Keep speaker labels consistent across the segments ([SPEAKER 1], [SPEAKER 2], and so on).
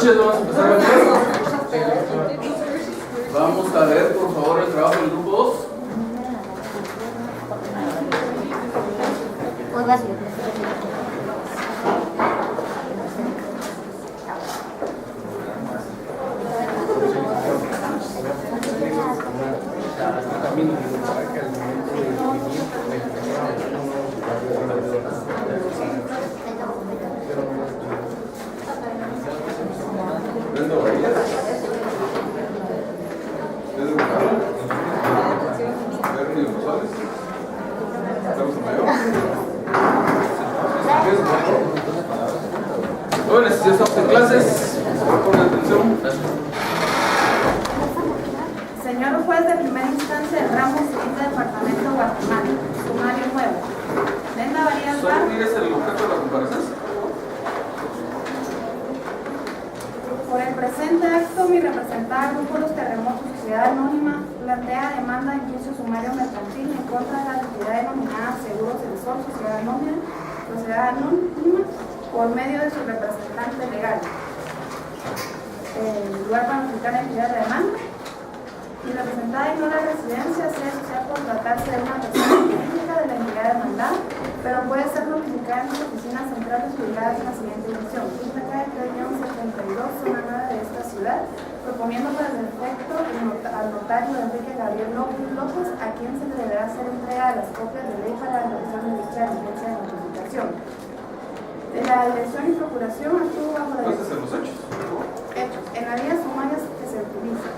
[SPEAKER 1] noches, vamos a empezar a ver. Vamos a ver, por favor, el trabajo del grupo 2. Jóvenes, ya estamos en clases. Pongan atención.
[SPEAKER 2] Señor juez de primera instancia del ramo civil del departamento de Guatemala, sumario nuevo. Brenda Varías
[SPEAKER 1] ¿Solo tienes el objeto de la comparecencia?
[SPEAKER 2] Por el presente acto, mi representada Grupo Los Terremotos Sociedad Anónima plantea demanda de juicio sumario mercantil en contra de la entidad denominada Seguros del Sol Sociedad Anónima por medio de su representante legal. El lugar para notificar la entidad de demanda. Mi representada ignora la residencia, sea social por tratarse de una persona jurídica de la entidad demandada, pero puede ser notificada en las oficinas centrales ubicadas en la siguiente dirección: Quinta calle 3-72, zona 9 de esta ciudad, proponiendo para el efecto al notario Enrique Gabriel López, a quien se le deberá hacer entrega de las copias de ley para la ejecución de dicha diligencia de notificación. De la dirección y procuración actúa bajo la
[SPEAKER 1] Entonces, en los hechos.
[SPEAKER 2] en las vías sumarias que se utilizan.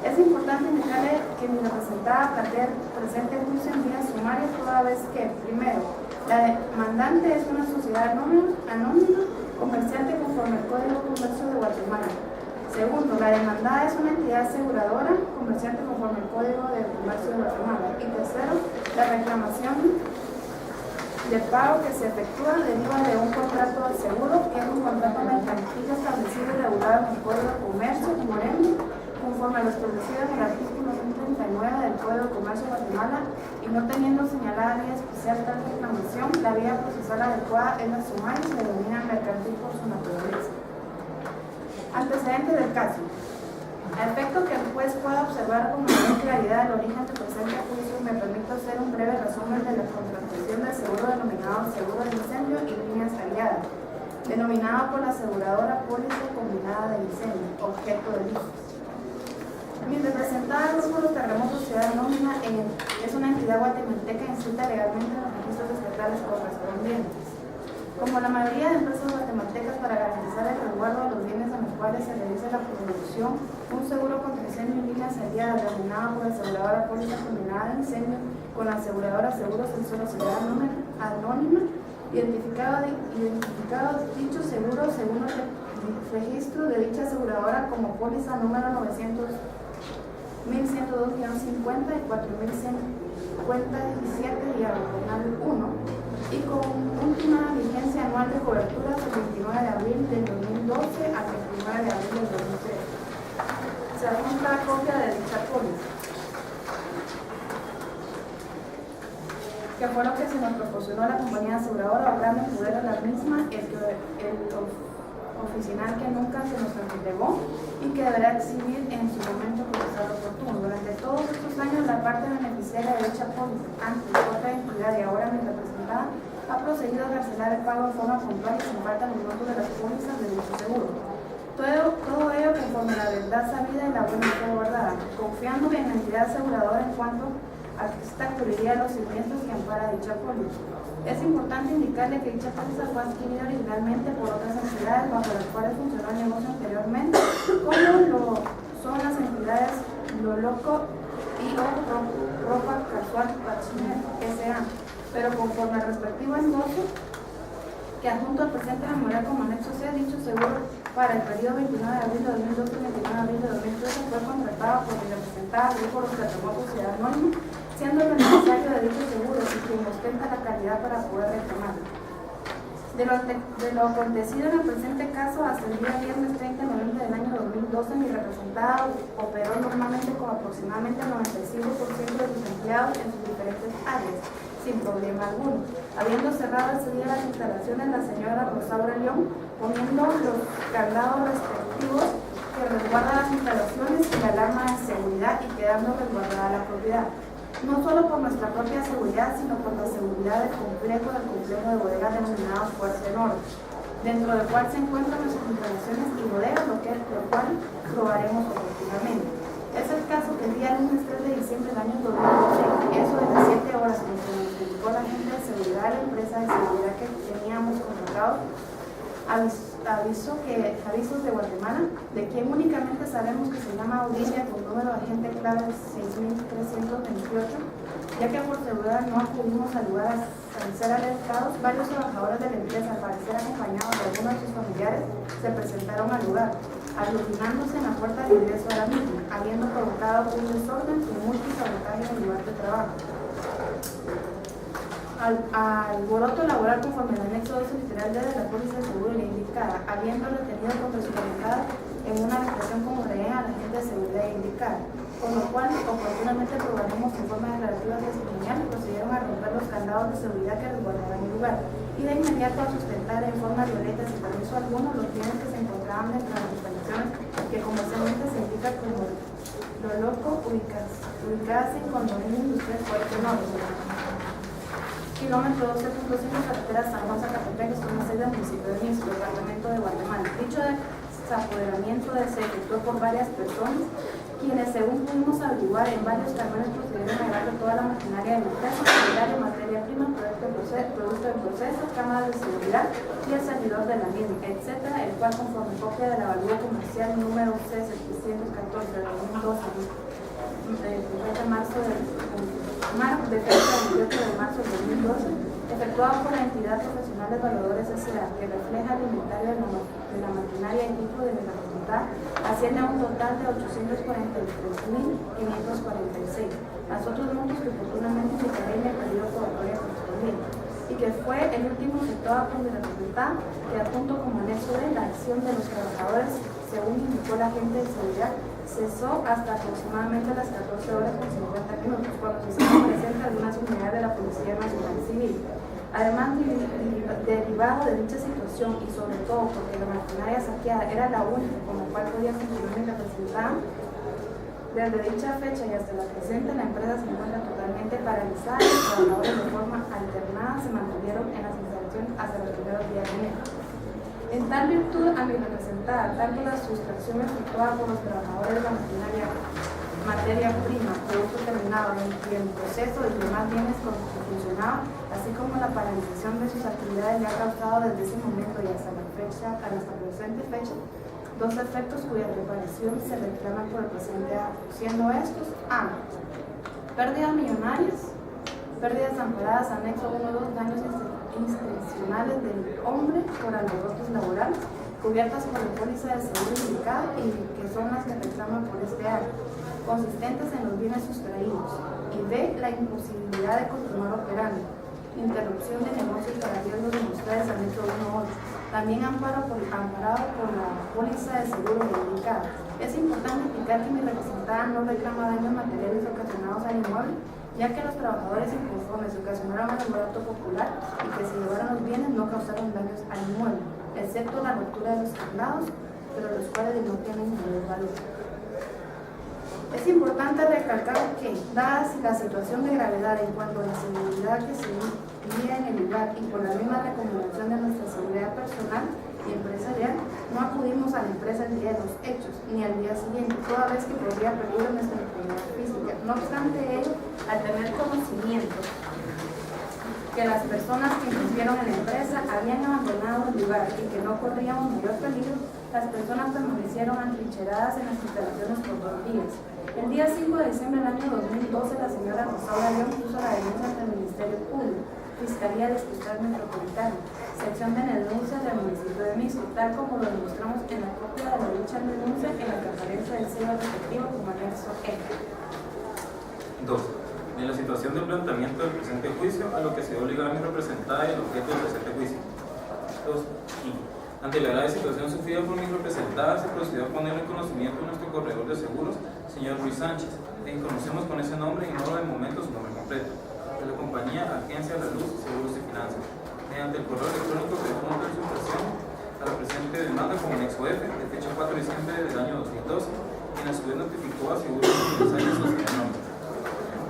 [SPEAKER 2] Es importante indicarle que mi representada presente juicio en vías sumarias toda vez que, primero, la demandante es una sociedad anónima comerciante conforme al Código de Comercio de Guatemala. Segundo, la demandada es una entidad aseguradora comerciante conforme al Código de Comercio de Guatemala. Y tercero, la reclamación de pago que se efectúa deriva de un contrato de seguro, que es un contrato mercantil establecido y regulado en el Código de Comercio, conforme a lo establecido en el artículo 139 del Código de Comercio de Guatemala, y no teniendo señalada vía especial tal reclamación, la vía procesal adecuada es la sumaria y se denomina mercantil por su naturaleza. Antecedentes del caso. A efecto que el juez pueda observar con mayor claridad el origen del presente juicio, me permito hacer un breve resumen de la contratación del seguro denominado seguro de incendio y líneas aliadas, denominado por la aseguradora póliza combinada de incendio, objeto de litis. Mi representada Grupo Los Terremotos Sociedad Anónima es una entidad guatemalteca inscrita legalmente en los registros estatales correspondientes. Como la mayoría de empresas guatemaltecas, para garantizar el resguardo de los bienes en los cuales se realiza la producción, un seguro contra incendio en líneas aliadas denominado por la aseguradora póliza combinada de incendio con la aseguradora Seguros del Sol Sociedad Anónima, identificado dicho seguro según el registro de dicha aseguradora como póliza número 1102-50 y 4157-1, y con última vigencia anual de cobertura del 29 de abril del 2012 al 29 de abril del 2013. Se adjunta copia de dicha póliza, que fue lo que se nos proporcionó la compañía aseguradora, obrando en poder a la misma el oficinal que nunca se nos entregó y que deberá exhibir en su momento procesal oportuno. Durante todos estos años, la parte beneficiaria de dicha póliza, antes otra entidad y ahora mi representada, ha procedido a cancelar el pago de forma puntual y sin falta los montos de las pólizas de dicho seguro. Todo ello conforme a la verdad sabida y la buena fe guardada, confiando en la entidad aseguradora en cuanto a que esta cubriría los siniestros que ampara dicha póliza. Es importante indicarle que dicha póliza fue adquirida originalmente por otras entidades bajo las cuales funcionó el negocio anteriormente, como lo son las entidades Lo Loco y Ropa Casual Pachiner S.A., pero conforme al respectivo endoso que adjunto al presente memorial como anexo C, dicho seguro para el periodo 29 de abril de 2012 y 29 de abril de 2013 fue contratado por mi representada Grupo Los Terremotos Sociedad Anónima, siendo el beneficiario de dicho seguro y quien ostenta la calidad para poder reclamarlo. De lo acontecido en el presente caso, hasta el día viernes 30 de noviembre del año 2012, mi representada operó normalmente con aproximadamente el 95% de sus empleados en sus diferentes áreas, sin problema alguno, habiendo cerrado ese día las instalaciones la señora Rosaura León, poniendo los candados respectivos dispositivos que resguardan las instalaciones y la alarma de seguridad y quedando resguardada la propiedad. No solo por nuestra propia seguridad, sino por la seguridad del complejo de bodegas denominado Fuerte Norte, dentro del cual se encuentran nuestras instalaciones y bodegas, lo cual probaremos oportunamente. Es el caso que el día lunes 3 de diciembre del año 2012, eso de las 7 horas, cuando se nos indicó la gente de seguridad de la empresa de seguridad que teníamos contratado, avisos de Guatemala, de quien únicamente sabemos que se llama Audiencia con número de agente clave 6328, ya que por seguridad no acudimos al lugar al ser alertados. Varios trabajadores de la empresa, al parecer acompañados de algunos de sus familiares, se presentaron al lugar, aglutinándose en la puerta de ingreso a la misma, habiendo provocado un desorden y multisabotaje en el lugar de trabajo. Alboroto laboral conforme al anexo 2 literal D de la Póliza de Seguro y la indicada, habiendo retenido contra su delegada en una habitación como rehén a la agente de seguridad indicada, con lo cual oportunamente probaremos en forma declarativa testimonial y procedieron a romper los candados de seguridad que resguardaban el lugar y de inmediato a sustentar en forma violenta sin permiso alguno los bienes que se encontraban dentro de las instalaciones que comercialmente se indica como Lo Loco, ubicadas en Condominio Industrial Fuerte Norte, kilómetro 12.5, carretera San Juan Zacatepec, zona 6 del municipio de Misco, departamento de Guatemala. Dicho desapoderamiento se efectuó por varias personas, quienes según pudimos averiguar en varios camiones procedieron a llevar toda la maquinaria de la empresa, maquinaria, materia prima, producto del proceso, cámaras de seguridad y el servidor de la misma, etcétera, el cual conforme copia del avalúo comercial número C714 de 2012, de marzo del 28 de marzo de 2012, efectuado por la entidad profesional de evaluadores S.A., que refleja el inventario de la maquinaria y equipo de la facultad, asciende a un total de 843.546, más otros montos que oportunamente indicaré en el periodo probatorio correspondiente, y que fue el último efectuado por la facultad, que adjunto como anexo de la acción de los trabajadores, según indicó la agente de seguridad, cesó hasta aproximadamente las 14 horas con 50 minutos, cuando se hicieron presentes algunas unidades de la Policía Nacional Civil. Además, derivado de dicha situación y sobre todo porque la maquinaria saqueada era la única con la cual podía funcionar mi representante, desde dicha fecha y hasta la presente, la empresa se encuentra totalmente paralizada y los trabajadores de forma alternada se mantuvieron en las instalaciones hasta los primeros días de enero. En tal virtud, a mi representada, tanto la sustracción efectuada por los trabajadores de la maquinaria, materia prima, producto terminado y el proceso y demás bienes con los que funcionaba, así como la paralización de sus actividades, le ha causado desde ese momento y hasta la presente fecha, dos efectos cuya reparación se reclaman por el presente acto, siendo estos: a. Pérdidas millonarias, pérdidas amparadas, anexo 1.2, daños institucionales del hombre por alborotos laborales, cubiertas por la póliza de seguro indicada y que son las que reclaman por este acto, consistentes en los bienes sustraídos, y b. La imposibilidad de continuar operando, interrupción de negocios para riesgos demostrados, anexo 1.8, también amparado por la póliza de seguro indicada. Es importante indicar que mi representada no reclama daños materiales ocasionados al inmueble, ya que los trabajadores inconformes ocasionaron el alboroto popular y que se llevaron los bienes no causaron daños al inmueble, excepto la ruptura de los candados, pero los cuales no tienen mayor valor. Es importante recalcar que, dada la situación de gravedad en cuanto a la seguridad que se vivía en el lugar y por la misma recomendación de nuestra seguridad personal y empresarial, no acudimos a la empresa el día de los hechos, ni al día siguiente, toda vez que podría perder nuestra integridad física. No obstante ello, al tener conocimiento que las personas que estuvieron en la empresa habían abandonado el lugar y que no corríamos mayor peligro, las personas permanecieron atrincheradas en las instalaciones por 2 días. El día 5 de diciembre del año 2012, la señora Rosaura León puso la denuncia ante el Ministerio Público, Fiscalía del Fiscal Metropolitano, sección de denuncias del municipio de Misco, tal como lo demostramos en la copia de la dicha denuncia en la que aparece el sello respectivo como anexo E.
[SPEAKER 3] 2. En la situación de planteamiento del presente juicio, a lo que se obliga a mi representada y el objeto del presente juicio. 2. Ante la grave situación sufrida por mi representada, se procedió a poner en conocimiento de nuestro corredor de seguros, señor Luis Sánchez, quien conocemos con ese nombre y no de momento su nombre completo, de la compañía Agencia de la Luz, Seguros y Finanzas, mediante el correo electrónico que junto en su impresión a la presente demanda con como anexo F, de fecha 4 de diciembre del año 2012, en la su vez notificó a Seguros Universales Sociedad.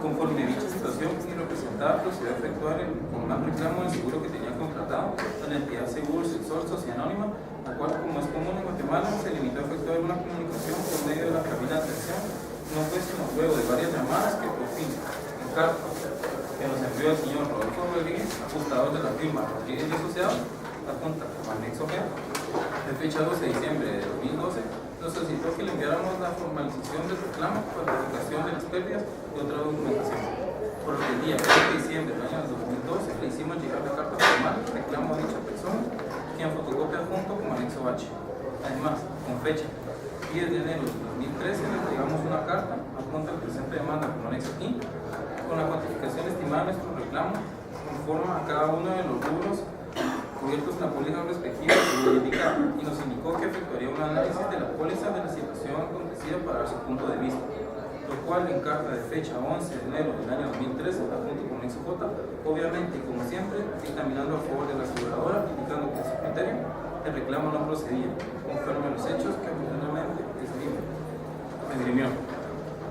[SPEAKER 3] Conforme a dicha situación, mi representada procedió a efectuar el formal reclamo del seguro que tenía contratado a la entidad Seguros del Sol Sociedad Anónima, la cual, como es común en Guatemala, se limitó a efectuar una comunicación por medio de la cabina de atención, no fue sino luego de varias llamadas que por fin, en carta que nos envió el señor Rodolfo Rodríguez, ajustador de la firma Rodríguez y Asociados, adjunta como anexo G, de fecha 12 de diciembre de 2012, nos solicitó que le enviáramos la formalización del reclamo, cuantificación de las pérdidas y otra documentación. Por lo que el día 4 de diciembre del año 2012 le hicimos llegar la carta formal, reclamo a dicha persona, quien fotocopia junto como anexo H. Además, con fecha 10 de enero de 2013 le entregamos una carta adjunta al presente demanda como anexo I, con la cuantificación estimada de nuestro reclamo, conforme a cada uno de los rubros cubiertos en la póliza respectiva y nos indicó que efectuaría un análisis de la póliza de la situación acontecida para dar su punto de vista, lo cual en carta de fecha 11 de enero del año 2013, adjunto con anexo J, obviamente y como siempre, dictaminando a favor de la aseguradora, indicando que a su criterio el reclamo no procedía, conforme a los hechos que oportunamente esgrimió.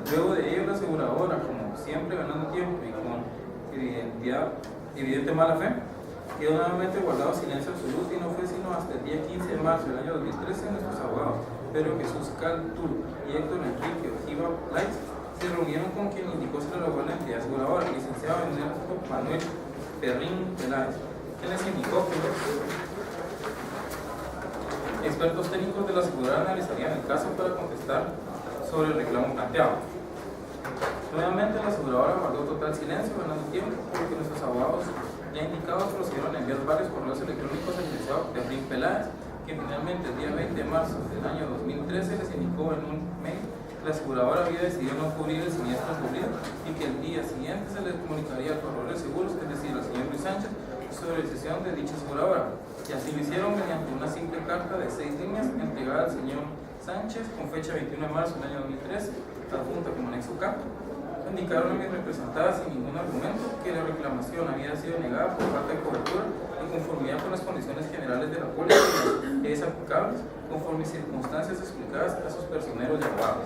[SPEAKER 3] Luego de ello, la aseguradora, como siempre ganando tiempo y con evidente mala fe, quedó nuevamente guardado silencio absoluto y no fue sino hasta el día 15 de marzo del año 2013 nuestros abogados, Pedro Jesús Caltul y Héctor Enrique Ojiva Lights, se reunieron con quien indicó ser la buena entidad aseguradora, el licenciado Manuel Perrín Peláez, quien les indicó que expertos técnicos de la aseguradora analizarían el caso para contestar sobre el reclamo planteado. Nuevamente la aseguradora guardó total silencio ganando tiempo, porque nuestros abogados ya indicados procedieron a enviar varios correos electrónicos al licenciado Perrín Peláez, que finalmente el día 20 de marzo del año 2013 les indicó en un mail que la aseguradora había decidido no cubrir el siniestro ocurrido y que el día siguiente se les comunicaría al corredor de seguros, es decir, al señor Luis Sánchez, sobre la decisión de dicha aseguradora. Y así lo hicieron mediante una simple carta de 6 líneas entregada al señor Sánchez con fecha 21 de marzo del año 2013, adjunta como anexo K. Indicaron a mis representadas sin ningún argumento que la reclamación había sido negada por falta de cobertura en conformidad con las condiciones generales de la póliza y es aplicables conforme circunstancias explicadas a sus personeros y abogados.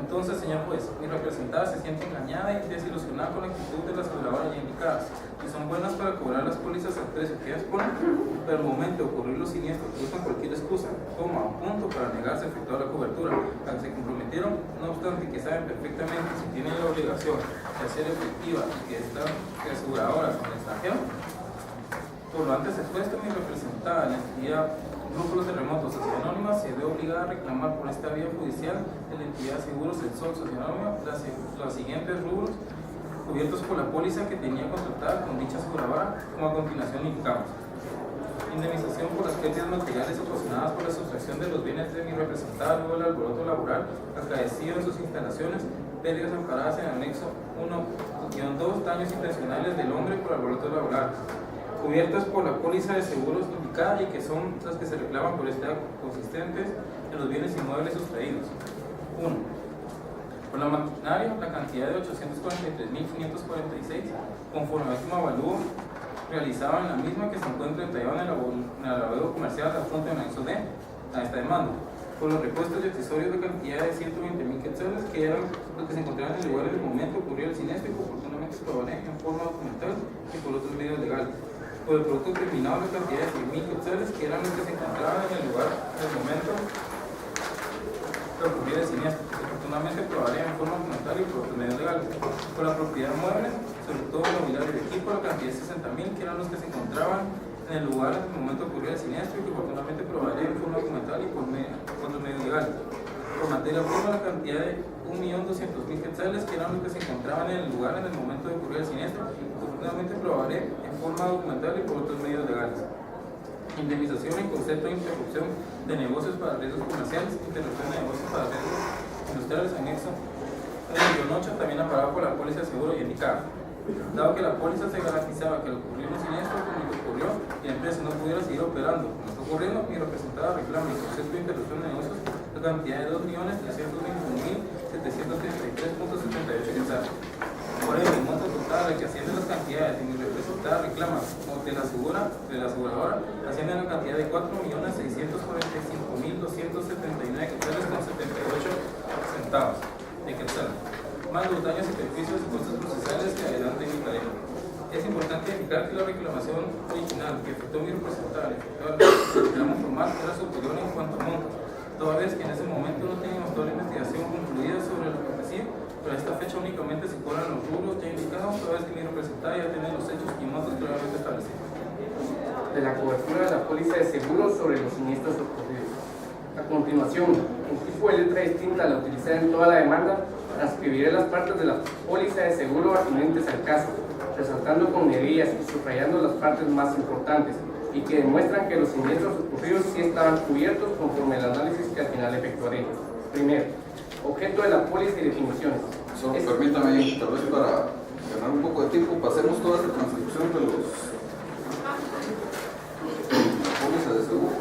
[SPEAKER 3] Entonces, señor juez, mi representada se siente engañada y desilusionada con la actitud de las aseguradoras ya indicadas, que son buenas para cobrar las pólizas al precio que ellas ponen, pero al momento de ocurrir los siniestros buscan cualquier excusa, toma un punto para negarse a efectuar la cobertura, a que se comprometieron, no obstante que saben perfectamente si tienen la obligación de hacer efectiva y que están aseguradoras en el extranjero. Por lo antes expuesto, mi representada, la entidad Grupo Los Terremotos Sociedad Anónima, se ve obligada a reclamar por esta vía judicial de la entidad Seguros del Sol Sociedad Anónima los siguientes rubros cubiertos por la póliza que tenía contratada con dicha aseguradora, como a continuación indicamos: indemnización por las pérdidas materiales ocasionadas por la sustracción de los bienes de mi representada luego del alboroto laboral acaecido en sus instalaciones, pérdidas amparadas en el anexo 1-2, daños intencionales del hombre por alboroto laboral, cubiertas por la póliza de seguros indicada y que son las que se reclaman por este acto, consistentes en los bienes inmuebles sustraídos. 1. Por la maquinaria, la cantidad de 843.546, conforme al último avalúo realizado en la misma que se encuentra entregado en el avalúo comercial adjunto en el anexo D a esta demanda. Por los repuestos y accesorios de cantidad de 120.000 quetzales que eran los que se encontraban en el lugar en el momento de ocurrir el siniestro y que oportunamente probaré en forma documental y por otros medios legales. Por el producto terminado, la cantidad de 100.000 quetzales que eran los que se encontraban en el lugar en el momento de ocurrir el siniestro, que oportunamente probaré en forma documental y por otros medios legales. Por la propiedad mueble, sobre todo mobiliario de equipo, la cantidad de 60.000 que eran los que se encontraban en el lugar en el momento de ocurrir el siniestro y que oportunamente probaré en forma documental y por otros medios legales. Por materia prima, la cantidad de 1.200.000 quetzales que eran los que se encontraban en el lugar en el momento de ocurrir el siniestro, oportunamente probaré en forma documental y por otros medios legales. Indemnización en concepto de interrupción de negocios para riesgos comerciales, interrupción de negocios para riesgos industriales, anexo 1.8, también amparado por la póliza de seguro y indicada. Dado que la póliza se garantizaba que al ocurrir un siniestro como que ocurrió y la empresa no pudiera seguir operando como está ocurriendo, mi representada reclama en concepto de interrupción de negocios la cantidad de 2.321.733.78 quetzales. Por ello, el monto total al que ascienden las cantidades y mi representada reclama como de la aseguradora, asciende a la cantidad de 4.645.279 de quetzales, más los daños y perjuicios y costos procesales que adelante indicaré. Es importante indicar que la reclamación original que efectuó mi representante, el reclamo formal, era superior en cuanto a monto, toda vez que en ese momento no teníamos toda la investigación concluida sobre lo que recibe, pero a esta fecha únicamente se cobran los rubros ya indicados, toda vez que mi representante ya tiene los hechos y montos claramente establecidos.
[SPEAKER 4] De la cobertura de la póliza de seguro sobre los siniestros ocurridos. A continuación, en tipo de letra distinta a la utilizada en toda la demanda, transcribiré las partes de la póliza de seguro atinentes al caso, resaltando con nerillas y subrayando las partes más importantes y que demuestran que los siniestros ocurridos sí estaban cubiertos conforme al análisis que al final efectuaré. Primero, objeto de la póliza y definiciones.
[SPEAKER 1] Permítame, tal vez para ganar un poco de tiempo, pasemos toda esta transcripción de los pólizas de seguro.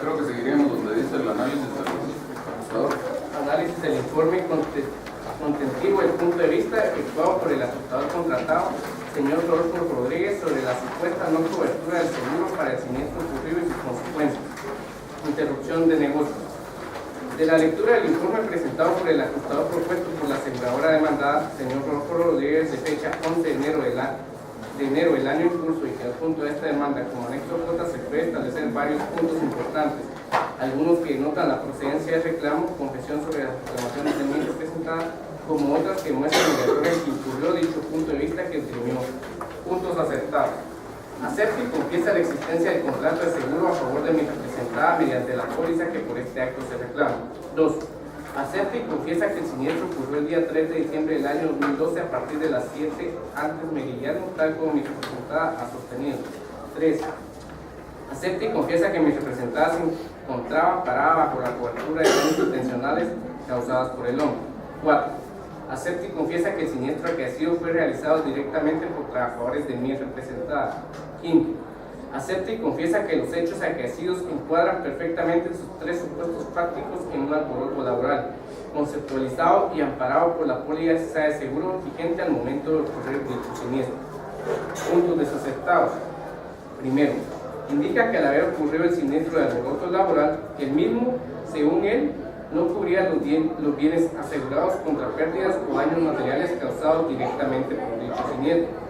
[SPEAKER 1] Creo que seguiríamos donde dice el análisis del ajustador.
[SPEAKER 4] Análisis del informe contentivo del punto de vista efectuado por el ajustador contratado, señor Rodolfo Rodríguez, sobre la supuesta no cobertura del seguro para el siniestro ocurrido y sus consecuencias. Interrupción de negocios. De la lectura del informe presentado por el ajustador propuesto por la aseguradora demandada, señor Rodolfo Rodríguez, de fecha 11 de enero del año en curso, y que al punto de esta demanda como anexo J se puede establecer varios puntos importantes, algunos que notan la procedencia del reclamo, confesión sobre las reclamaciones de miembro presentadas, como otras que muestran el error en que incurrió dicho punto de vista que esgrimió. Puntos acertados. Acepta y confiesa la existencia del contrato de seguro a favor de mi representada mediante la póliza que por este acto se reclama. 2. Acepta y confiesa que el siniestro ocurrió el día 3 de diciembre del año 2012 a partir de las 7 antes meridiano, tal como mi representada ha sostenido. 3. Acepta y confiesa que mi representada se encontraba parada bajo la cobertura de daños intencionales causadas por el hombre. 4. Acepta y confiesa que el siniestro acaecido fue realizado directamente por trabajadores de mi representada. 5. Acepta y confiesa que los hechos acaecidos encuadran perfectamente sus tres supuestos prácticos en un alboroto laboral, conceptualizado y amparado por la póliza de seguro vigente al momento de ocurrir dicho siniestro. Puntos desaceptados. Primero, indica que al haber ocurrido el siniestro de alboroto laboral, el mismo, según él, no cubría los bienes asegurados contra pérdidas o daños materiales causados directamente por dicho siniestro.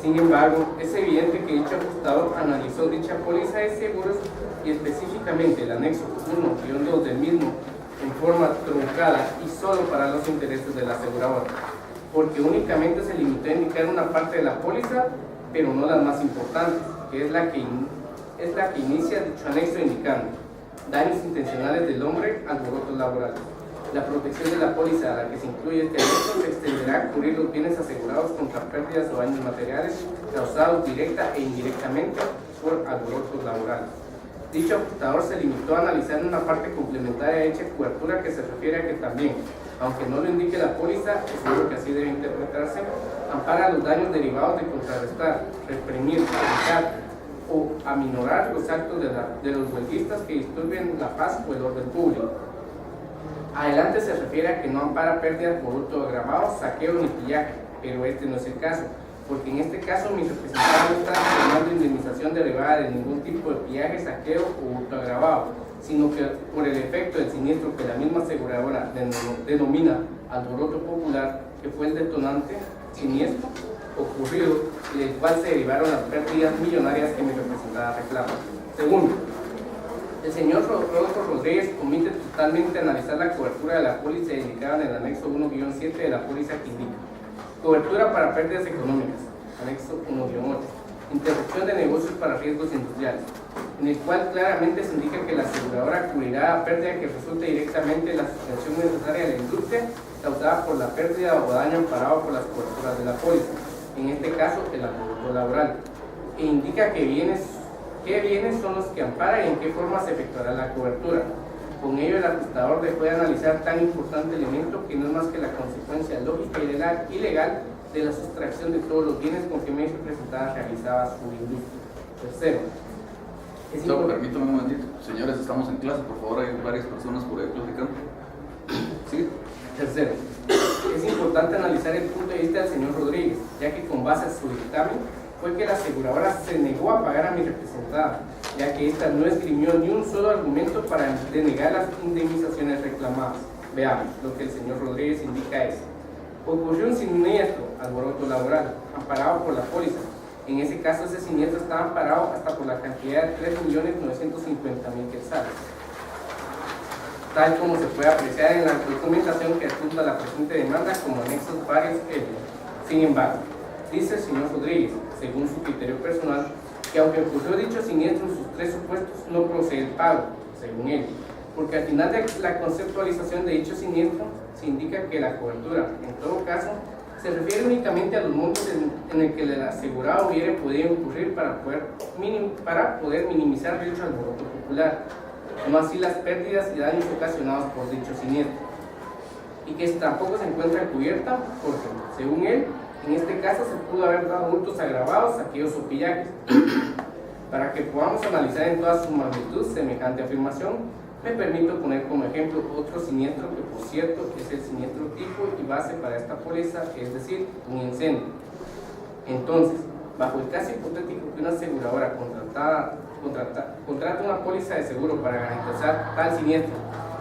[SPEAKER 4] Sin embargo, es evidente que dicho ajustador analizó dicha póliza de seguros y específicamente el anexo 1-2 del mismo en forma truncada y solo para los intereses del asegurador, porque únicamente se limitó a indicar una parte de la póliza, pero no las más importantes, que es la que inicia dicho anexo indicando daños intencionales del hombre, alborotos laborales. La protección de la póliza a la que se incluye este anexo se extenderá a cubrir los bienes asegurados contra pérdidas o daños materiales causados directa e indirectamente por alborotos laborales. Dicho ajustador se limitó a analizar una parte complementaria de dicha cobertura que se refiere a que también, aunque no lo indique la póliza, es que así debe interpretarse, ampara los daños derivados de contrarrestar, reprimir, evitar o aminorar los actos de los huelguistas que disturben la paz o el orden público. Adelante se refiere a que no ampara pérdidas por hurto agravado, saqueo ni pillaje, pero este no es el caso, porque en este caso mi representante no está reclamando indemnización derivada de ningún tipo de pillaje, saqueo o hurto agravado, sino que por el efecto del siniestro que la misma aseguradora denomina alboroto popular, que fue el detonante siniestro ocurrido y del cual se derivaron las pérdidas millonarias que mi representada reclama. Segundo, el señor Rodolfo Rodríguez omite totalmente analizar la cobertura de la póliza indicada en el anexo 1-7 de la póliza que indica cobertura para pérdidas económicas, anexo 1-8, interrupción de negocios para riesgos industriales, en el cual claramente se indica que la aseguradora cubrirá la pérdida que resulte directamente de la suspensión necesaria de la industria causada por la pérdida o daño amparado por las coberturas de la póliza, en este caso el alboroto laboral, e indica qué bienes son los que ampara y en qué forma se efectuará la cobertura. Con ello, el ajustador dejó de analizar tan importante elemento que no es más que la consecuencia lógica y legal de la sustracción de todos los bienes con que mi representada realizaba su industria. Tercero,
[SPEAKER 1] Permítame un momentito. Señores, estamos en clase, por favor, hay varias personas por ahí platicando. ¿Sí?
[SPEAKER 4] Tercero, es importante analizar el punto de vista del señor Rodríguez, ya que con base a su dictamen fue que la aseguradora se negó a pagar a mi representada, ya que ésta no esgrimió ni un solo argumento para denegar las indemnizaciones reclamadas. Veamos, lo que el señor Rodríguez indica es: ocurrió un siniestro, alboroto laboral, amparado por la póliza. En ese caso, ese siniestro estaba amparado hasta por la cantidad de 3.950.000 quetzales, tal como se puede apreciar en la documentación que adjunta la presente demanda como anexos varios hechos. Sin embargo, dice el señor Rodríguez, según su criterio personal, que aunque ocurrió dicho siniestro en sus tres supuestos, no procede el pago, según él, porque al final de la conceptualización de dicho siniestro se indica que la cobertura, en todo caso, se refiere únicamente a los montos en el que el asegurado hubiera podido incurrir para poder minimizar dicho alboroto popular, no así las pérdidas y daños ocasionados por dicho siniestro, y que tampoco se encuentra cubierta porque, según él, en este caso se pudo haber dado hurtos agravados, saqueos o pillajes. Para que podamos analizar en toda su magnitud semejante afirmación, me permito poner como ejemplo otro siniestro que, por cierto, es el siniestro tipo y base para esta póliza, es decir, un incendio. Entonces, bajo el caso hipotético que una aseguradora contrata una póliza de seguro para garantizar tal siniestro,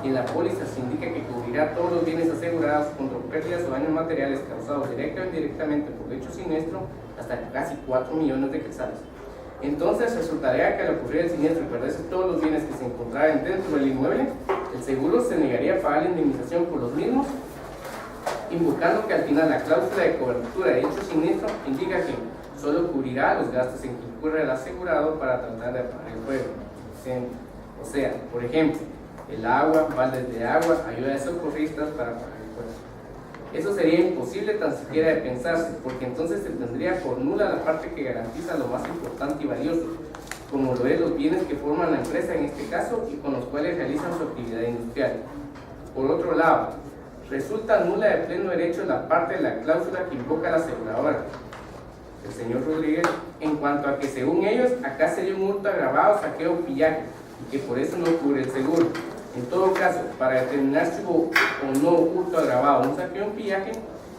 [SPEAKER 4] y en la póliza se indica que cubrirá todos los bienes asegurados contra pérdidas o daños materiales causados directa o indirectamente por dicho siniestro, hasta casi 4 millones de quetzales. Entonces resultaría que al ocurrir el siniestro y perderse todos los bienes que se encontraran dentro del inmueble, el seguro se negaría a pagar la indemnización por los mismos, invocando que al final la cláusula de cobertura de dicho siniestro indica que solo cubrirá los gastos en que incurre el asegurado para tratar de apagar el fuego. O sea, por ejemplo, el agua, baldes de agua, ayuda de socorristas para apagar el fuego. Eso sería imposible tan siquiera de pensarse, porque entonces se tendría por nula la parte que garantiza lo más importante y valioso, como lo es los bienes que forman la empresa en este caso y con los cuales realizan su actividad industrial. Por otro lado, resulta nula de pleno derecho la parte de la cláusula que invoca la aseguradora, el señor Rodríguez, en cuanto a que según ellos acá sería un hurto agravado, saqueo o pillaje, y que por eso no cubre el seguro. En todo caso, para determinar si hubo o no hurto agravado, un saqueo o un pillaje,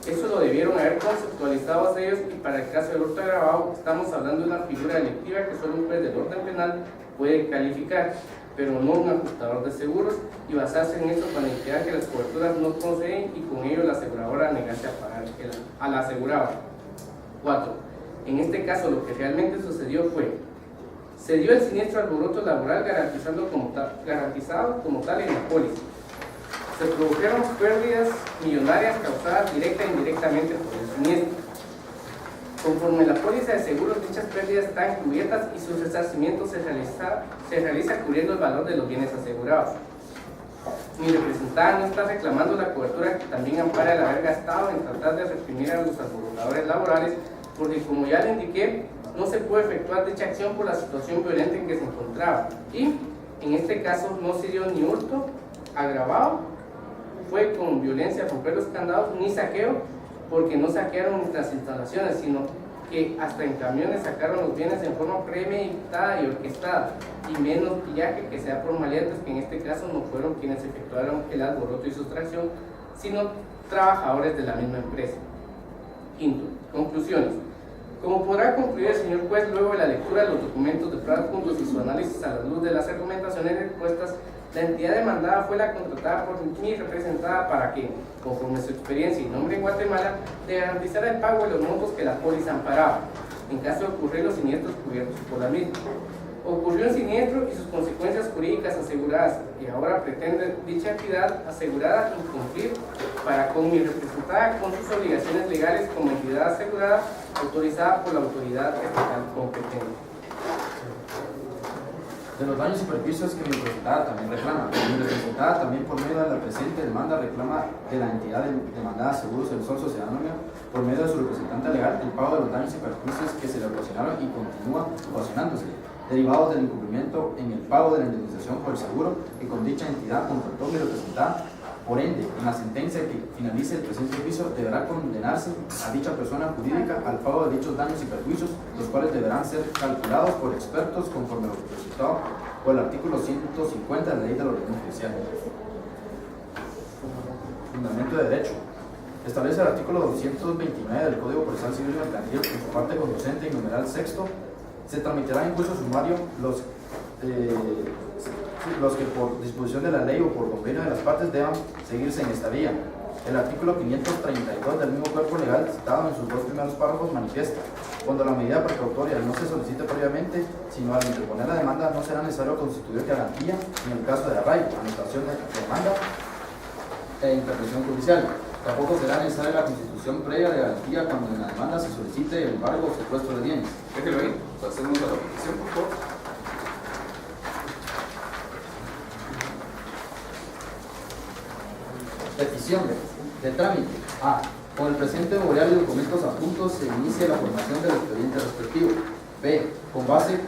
[SPEAKER 4] eso lo debieron haber conceptualizado ellos, y para el caso del hurto agravado estamos hablando de una figura delictiva que solo un juez del orden penal puede calificar, pero no un ajustador de seguros, y basarse en eso para indicar que las coberturas no proceden y con ello la aseguradora negarse a pagar al asegurado. 4. En este caso lo que realmente sucedió fue: se dio el siniestro alboroto laboral garantizado como tal en la póliza. Se produjeron pérdidas millonarias causadas directa e indirectamente por el siniestro. Conforme la póliza de seguros, dichas pérdidas están cubiertas y su resarcimiento se realiza cubriendo el valor de los bienes asegurados. Mi representada no está reclamando la cobertura que también ampara el haber gastado en tratar de reprimir a los alborotadores laborales, porque, como ya le indiqué, no se puede efectuar dicha acción por la situación violenta en que se encontraba, y en este caso no se dio ni hurto agravado, fue con violencia romper los candados, ni saqueo, porque no saquearon nuestras instalaciones, sino que hasta en camiones sacaron los bienes en forma premeditada y orquestada, y menos pillaje, que sea por maleantes, que en este caso no fueron quienes efectuaron el alboroto y sustracción, sino trabajadores de la misma empresa. Quinto, conclusiones. Como podrá concluir el señor juez luego de la lectura de los documentos de pruebas juntos y su análisis a la luz de las argumentaciones expuestas, la entidad demandada fue la contratada por mi representada para que, conforme su experiencia y nombre en Guatemala, le garantizara el pago de los montos que la póliza amparaba, en caso de ocurrir los siniestros cubiertos por la misma. Ocurrió un siniestro y sus consecuencias jurídicas aseguradas, y ahora pretende dicha entidad asegurada incumplir para con mi representada con sus obligaciones legales como entidad asegurada autorizada por la autoridad estatal competente.
[SPEAKER 5] De los daños y perjuicios que mi representada también reclama. Mi representada también, por medio de la presente demanda, reclama de la entidad demandada Seguros del Sol Sociedad Anónima, por medio de su representante legal, el pago de los daños y perjuicios que se le ocasionaron y continúan ocasionándose, derivados del incumplimiento en el pago de la indemnización por el seguro que con dicha entidad contrató mi representada Por ende, en la sentencia que finalice el presente juicio, deberá condenarse a dicha persona jurídica al pago de dichos daños y perjuicios, los cuales deberán ser calculados por expertos conforme a lo presentado por el artículo 150 de la Ley del Organismo Judicial. Fundamento de derecho. Establece el artículo 229 del Código Procesal Civil y Mercantil, en su parte conducente y numeral sexto, se tramitarán en juicio sumario los que por disposición de la ley o por convenio de las partes deban seguirse en esta vía. El artículo 532 del mismo cuerpo legal, citado en sus dos primeros párrafos, manifiesta: cuando la medida precautoria no se solicite previamente, sino al interponer la demanda, no será necesario constituir garantía en el caso de arraigo, anotación de demanda e intervención judicial. Tampoco será necesaria la constitución previa de garantía cuando en la demanda se solicite el embargo o secuestro de bienes.
[SPEAKER 1] Déjelo ahí, pasemos a la petición, por favor.
[SPEAKER 5] Petición de trámite. A. Con el presente memorial y documentos adjuntos se inicia la formación del expediente respectivo. B. Con base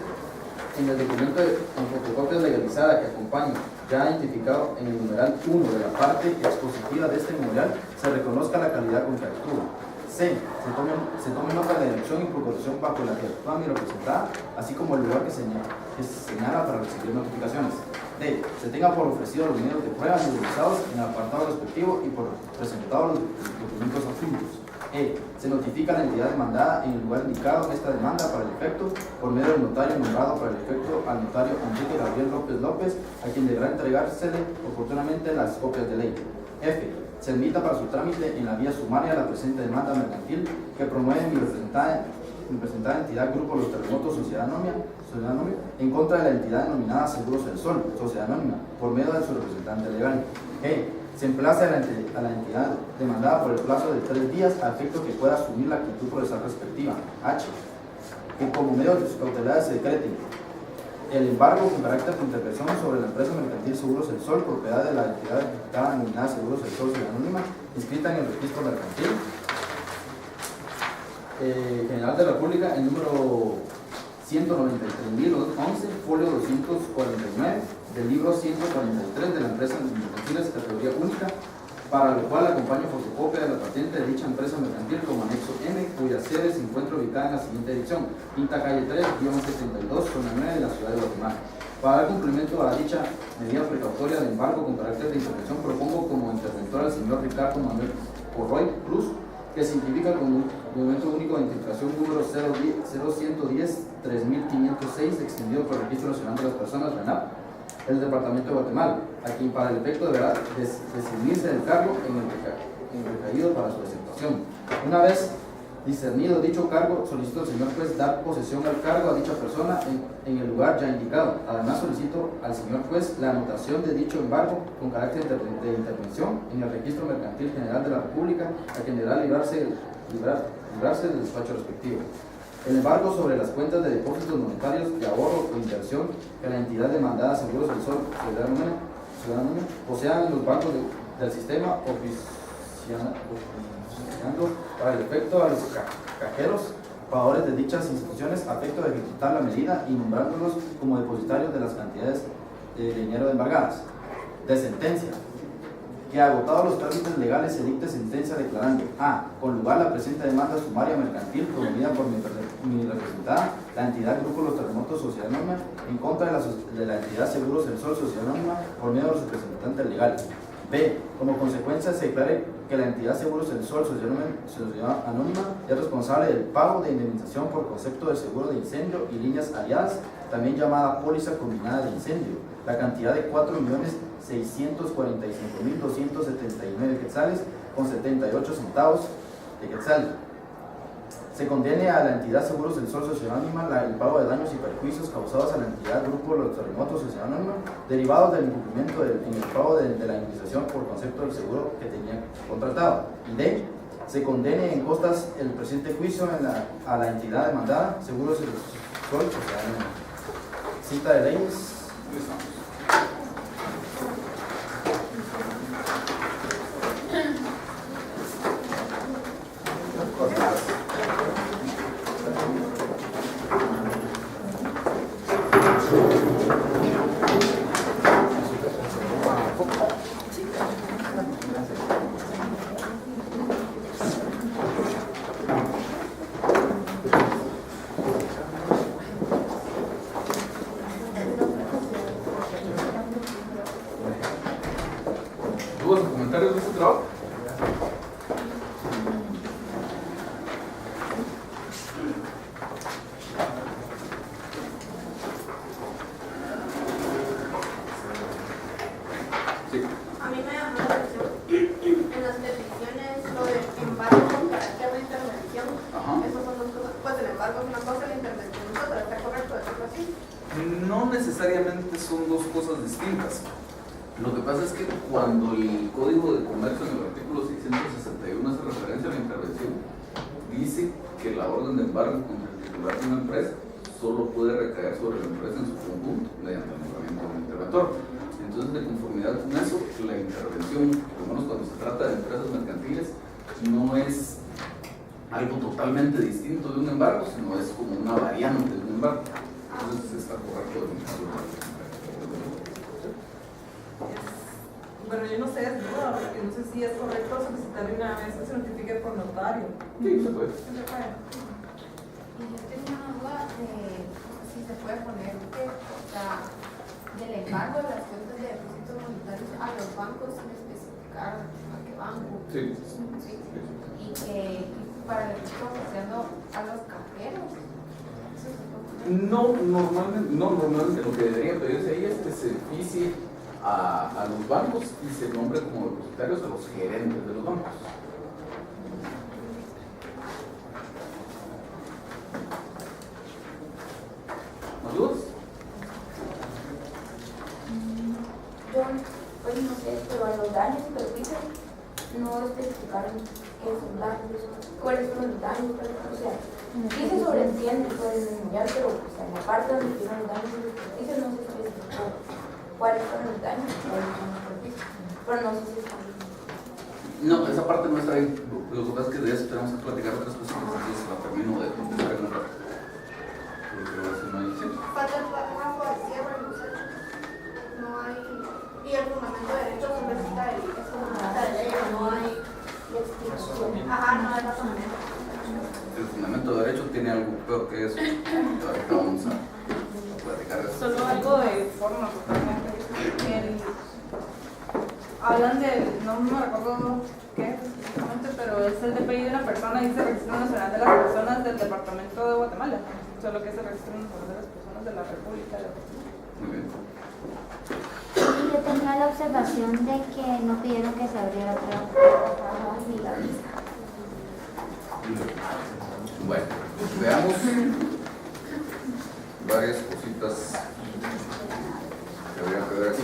[SPEAKER 5] en el documento en fotocopia legalizada que acompaña, ya identificado en el numeral 1 de la parte expositiva de este memorial, se reconozca la calidad con que actúa. C. Se tome nota de la dirección y procuración bajo la que actúa mi representada, así como el lugar que se señala para recibir notificaciones. D. Se tenga por ofrecido los medios de prueba utilizados en el apartado respectivo y por presentado los documentos adjuntos. E. Se notifica a la entidad demandada en el lugar indicado en esta demanda para el efecto, por medio del notario nombrado para el efecto, al notario Enrique Gabriel López López, a quien deberá entregársele oportunamente las copias de ley. F. Se admita para su trámite en la vía sumaria la presente demanda mercantil que promueve mi representada entidad Grupo Los Terremotos Sociedad Anónima en contra de la entidad denominada Seguros del Sol, Sociedad Anónima, por medio de su representante legal. G. Se emplaza a la entidad demandada por el plazo de 3 días a efecto que pueda asumir la actitud procesal respectiva. H. Que como medio de sus cautelares se decrete el embargo con carácter de intervención sobre la empresa mercantil Seguros del Sol, propiedad de la entidad denominada Seguros del Sol, Sociedad Anónima, inscrita en el registro mercantil General de la República, el número 193.011, folio 249, del libro 143 de la empresa mercantil, categoría única, para lo cual acompaña fotocopia de la patente de dicha empresa mercantil como anexo M, cuya sede se encuentra ubicada en la siguiente dirección: Quinta Calle 3-72, zona 9 de la ciudad de Guatemala. Para dar cumplimiento a dicha medida precautoria de embargo con carácter de intervención, propongo como interventor al señor Ricardo Manuel Corroy Cruz, que se identifica como un documento único de identificación número 0110-3506, extendido por el Registro Nacional de las Personas, RENAP, el Departamento de Guatemala, a quien para el efecto deberá discernirse del cargo en el recaído para su aceptación. Una vez discernido dicho cargo, solicito al señor juez dar posesión al cargo a dicha persona en el lugar ya indicado. Además, solicito al señor juez la anotación de dicho embargo con carácter de intervención en el Registro Mercantil General de la República, a quien deberá librarse del despacho respectivo. El embargo sobre las cuentas de depósitos monetarios, de ahorro o inversión que la entidad demandada Seguros del Sol, Sociedad Anónima, posean en los bancos del sistema, oficiando para el efecto a los cajeros pagadores de dichas instituciones a efecto de ejecutar la medida y nombrándolos como depositarios de las cantidades de dinero embargadas. De sentencia: que agotados los trámites legales se dicte sentencia declarando: A. Con lugar la presente demanda sumaria mercantil promovida por mi representada, la entidad Grupo Los Terremotos Sociedad Anónima, en contra de la entidad Seguros del Sol Sociedad Anónima, por medio de los representantes legales. B. Como consecuencia se declare que la entidad Seguros del Sol Sociedad Anónima es responsable del pago de indemnización por concepto de seguro de incendio y líneas aliadas, también llamada póliza combinada de incendio, la cantidad de 4.645.279 quetzales con 78 centavos de quetzal. Se condene a la entidad Seguros del Sol Sociedad Anónima el pago de daños y perjuicios causados a la entidad Grupo Los Terremotos Sociedad Anónima derivados del incumplimiento en el pago de la indemnización por concepto del seguro que tenía contratado. Y D. Se condene en costas el presente juicio a la entidad demandada Seguros del Sol Sociedad Anónima. Cita de leyes.
[SPEAKER 1] comentarios de este trabajo? Sí.
[SPEAKER 6] A mí me llamó la atención en las peticiones lo de embargo con carácter de intervención.
[SPEAKER 1] Ajá.
[SPEAKER 6] Esas son dos cosas. Pues el embargo es una cosa, la intervención es otra. ¿Está correcto decirlo así?
[SPEAKER 1] No necesariamente son dos cosas distintas. Lo que pasa es que cuando el Código de Comercio en el artículo 661 hace referencia a la intervención, dice que la orden de embargo contra el titular de una empresa solo puede recaer sobre la empresa en su conjunto mediante el nombramiento de un interventor. Entonces, de conformidad con eso, la intervención, por lo menos cuando se trata de empresas mercantiles, no es algo totalmente distinto de un embargo, sino es como una variante de un embargo. Entonces está correcto.
[SPEAKER 7] Bueno, yo no sé, es duda, porque no sé si es correcto solicitarle una vez que se notifique por notario.
[SPEAKER 1] Sí, se puede.
[SPEAKER 7] ¿Sí se puede?
[SPEAKER 8] Y yo tenía una duda de si se puede poner que del embargo de las cuentas de depósitos voluntarios a los bancos sin especificar a qué banco.
[SPEAKER 1] Sí.
[SPEAKER 8] Sí. Y que para el equipo ofreciendo a los cajeros. ¿Eso se puede poner?
[SPEAKER 1] Normalmente lo que debería pedirse ahí es que se oficie a los bancos y se nombre como depositarios a los gerentes de los bancos. ¿Más dudas?
[SPEAKER 9] Yo, pues no sé, pero a los daños y perjuicios no especificaron qué son daños, cuáles son los daños, o sea, sí se sobreentiende, pueden denunciar, pero pues, en la parte donde tienen los daños y los perjuicios no se especificó cuáles son los daños y cuáles son los perjuicios, pero no sé si está bien.
[SPEAKER 1] No, esa parte no está ahí. Lo que pasa es que de eso tenemos que platicar otras cosas, entonces la termino de contestar en un rato. Porque a veces no hay. Sí.
[SPEAKER 6] Falta el párrafo de cierre de los hechos. No hay. Y el fundamento de derecho se necesita el fundamento de ley, no hay. Ajá, no hay razonamiento.
[SPEAKER 1] El fundamento de derecho tiene algo peor que eso. Ahorita vamos a platicar de eso.
[SPEAKER 7] Solo algo de forma totalmente. Hablan del, no me recuerdo qué es específicamente, pero es el DPI de una persona, dice Registro Nacional de las Personas del Departamento de Guatemala. Solo que es el Registro Nacional de las Personas de la República de Guatemala.
[SPEAKER 1] Muy bien.
[SPEAKER 10] Y yo tenía la observación de que no pidieron que se abriera otra plataforma ni la vista.
[SPEAKER 1] Bueno, veamos varias cositas que habría que ver aquí.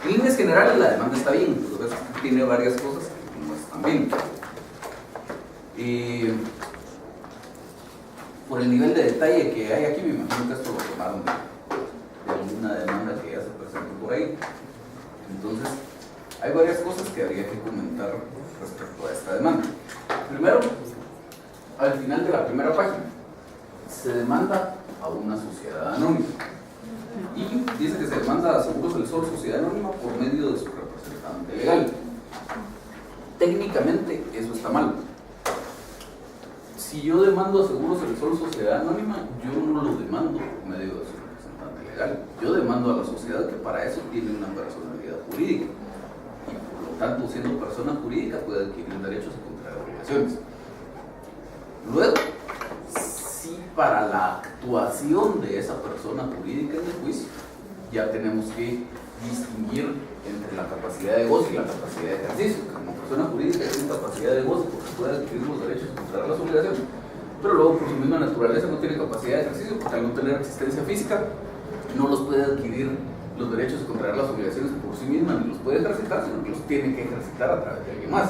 [SPEAKER 1] En líneas generales la demanda está bien, pero tiene varias cosas que no están bien. Por el nivel de detalle que hay aquí, me imagino que esto lo tomaron de alguna demanda que ya se presentó por ahí. Entonces, hay varias cosas que habría que comentar respecto a esta demanda. Primero, al final de la primera página, se demanda a una sociedad anónima. Y dice que se demanda a Seguros del Sol Sociedad Anónima por medio de su representante legal. Técnicamente eso está mal. Si yo demando a Seguros del Sol Sociedad Anónima, yo no lo demando por medio de su representante legal. Yo demando a la sociedad que para eso tiene una personalidad jurídica. Y por lo tanto, siendo persona jurídica, puede adquirir derechos y contraer obligaciones. Luego, si para la actuación de esa persona jurídica en el juicio, ya tenemos que distinguir entre la capacidad de goce y la capacidad de ejercicio. Como persona jurídica tiene capacidad de goce porque puede adquirir los derechos y contraer las obligaciones, pero luego por su misma naturaleza no tiene capacidad de ejercicio porque al no tener existencia física no los puede adquirir los derechos y contraer las obligaciones por sí misma, ni los puede ejercitar, sino que los tiene que ejercitar a través de alguien más.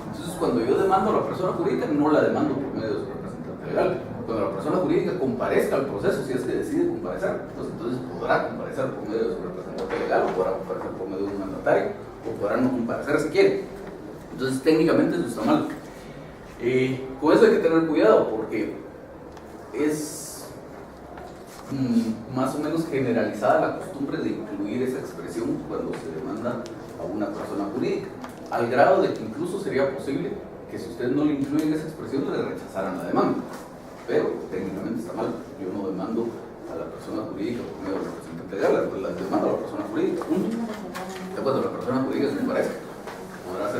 [SPEAKER 1] Entonces, cuando yo demando a la persona jurídica, no la demando por medio de su representante legal. Cuando la persona jurídica comparezca al proceso, si es que decide comparecer, pues entonces podrá comparecer por medio de su representante legal, o podrá comparecer por medio de un mandatario, o podrá no comparecer si quiere. Entonces, técnicamente eso está mal. Con eso hay que tener cuidado, porque es más o menos generalizada la costumbre de incluir esa expresión cuando se demanda a una persona jurídica, al grado de que incluso sería posible que si ustedes no le incluyen esa expresión, le rechazaran la demanda. Pero técnicamente está mal. Yo no demando a la persona jurídica por medio del representante legal, pues la demando a la persona jurídica. Cuando la persona jurídica se parezca, podrá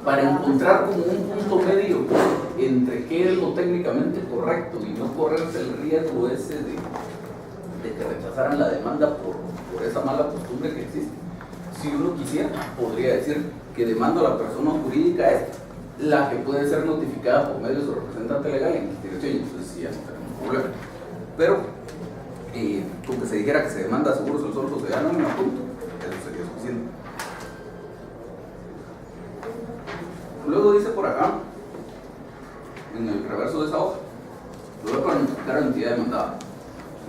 [SPEAKER 1] para encontrar como un punto medio entre qué es lo técnicamente correcto y no correrse el riesgo ese de que rechazaran la demanda por esa mala costumbre que existe. Si uno quisiera, podría decir que demanda a la persona jurídica es la que puede ser notificada por medio de su representante legal en dirección, entonces sí, ya no tenemos problema. Pero con que se dijera que se demanda a Seguros del Sol Sociedad Anónima, punto, eso sería suficiente. Luego dice por acá, en el reverso de esa hoja, lo voy a notificar a la entidad demandada.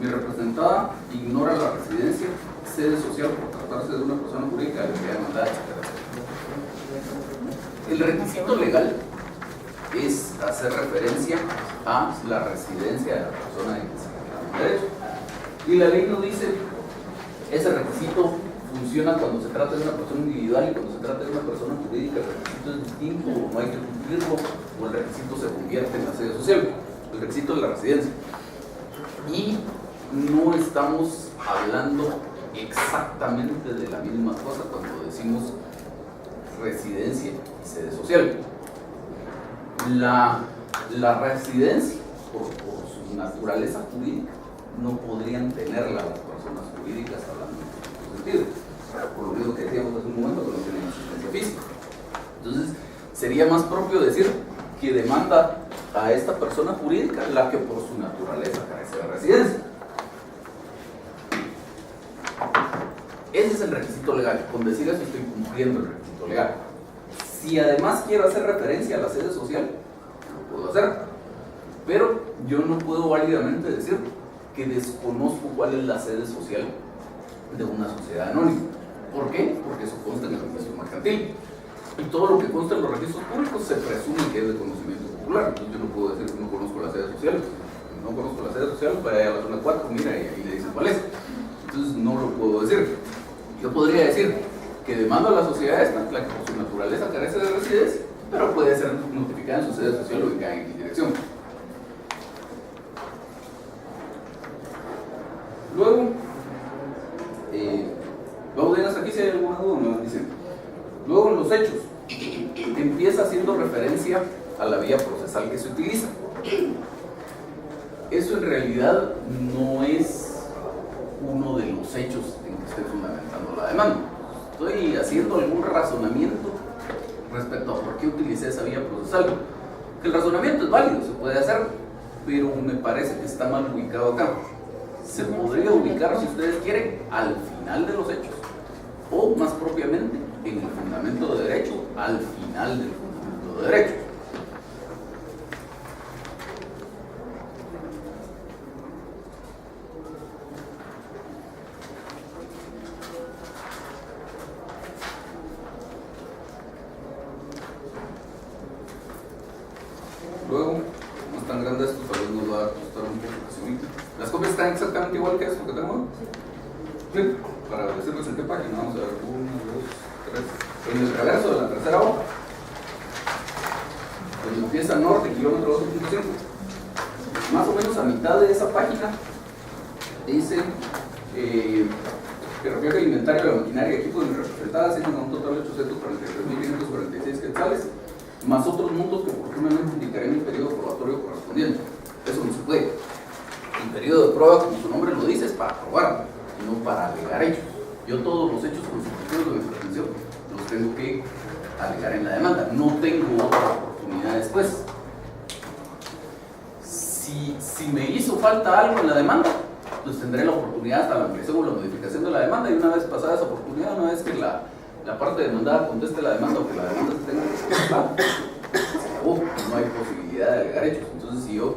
[SPEAKER 1] Mi representada ignora la residencia, sede social por tratarse de una persona jurídica de la entidad demandada, etc. El requisito legal es hacer referencia a la residencia de la persona en que se reclama derecho. Y la ley nos dice, ese requisito funciona cuando se trata de una persona individual y cuando se trata de una persona jurídica el requisito es distinto o no hay que cumplirlo o el requisito se convierte en la sede social, el requisito de la residencia. Y no estamos hablando exactamente de la misma cosa cuando decimos residencia y sede social. La residencia, por su naturaleza jurídica, no podrían tenerla las personas jurídicas hablando en este sentido, por lo mismo que decíamos hace un momento, que no tienen existencia física. Entonces, sería más propio decir que demanda a esta persona jurídica la que por su naturaleza carece de residencia. Ese es el requisito legal. Con decir eso estoy cumpliendo el requisito legal. Si además quiero hacer referencia a la sede social, lo puedo hacer. Pero yo no puedo válidamente decir que desconozco cuál es la sede social de una sociedad anónima. ¿Por qué? Porque eso consta en el registro mercantil. Y todo lo que consta en los registros públicos se presume que es de conocimiento popular. Entonces yo no puedo decir que no conozco la sede social. Si no conozco la sede social, vaya a la zona 4, mira, y ahí le dicen cuál es. Entonces no lo puedo decir. Yo podría decir que demando a la sociedad esta, la que por su naturaleza carece de residencia, pero puede ser notificada en su sede social ubicada en mi dirección. Luego, vamos a ir hasta aquí si hay alguna duda, me van diciendo. Luego en los hechos, empieza haciendo referencia a la vía procesal que se utiliza. Eso en realidad no es uno de los hechos en que estoy fundamentando la demanda. Estoy haciendo algún razonamiento respecto a por qué utilicé esa vía procesal. El razonamiento es válido, se puede hacer, pero me parece que está mal ubicado acá. Se podría ubicar, si ustedes quieren, al final de los hechos, o más propiamente en el fundamento de derecho, al final del fundamento de derecho. Luego, no es tan grande esto, tal vez nos va a costar un poco que se ubique. Las copias están exactamente igual que esto que tengo. Sí, para decirles en qué página, vamos a ver, 1, 2, 3. En el reverso de la tercera hoja, donde empieza norte, kilómetro 2.5. Más o menos a mitad de esa página, dice que refleja el inventario de la maquinaria y equipos representadas, ascienden a un total de 843.546 quetzales, más otros montos que oportunamente indicaré en el periodo probatorio correspondiente. Eso no se puede. El periodo de prueba, como su nombre lo dice, es para probar, no para alegar hechos. Yo todos los hechos constitutivos de mi pretensión los tengo que alegar en la demanda. No tengo otra oportunidad después. Si me hizo falta algo en la demanda, pues tendré la oportunidad hasta la ampliación o la modificación de la demanda, y una vez pasada esa oportunidad, una vez que la parte demandada conteste la demanda o que la demanda se tenga que contestar, se acabó, no hay posibilidad de alegar hechos. Entonces, si yo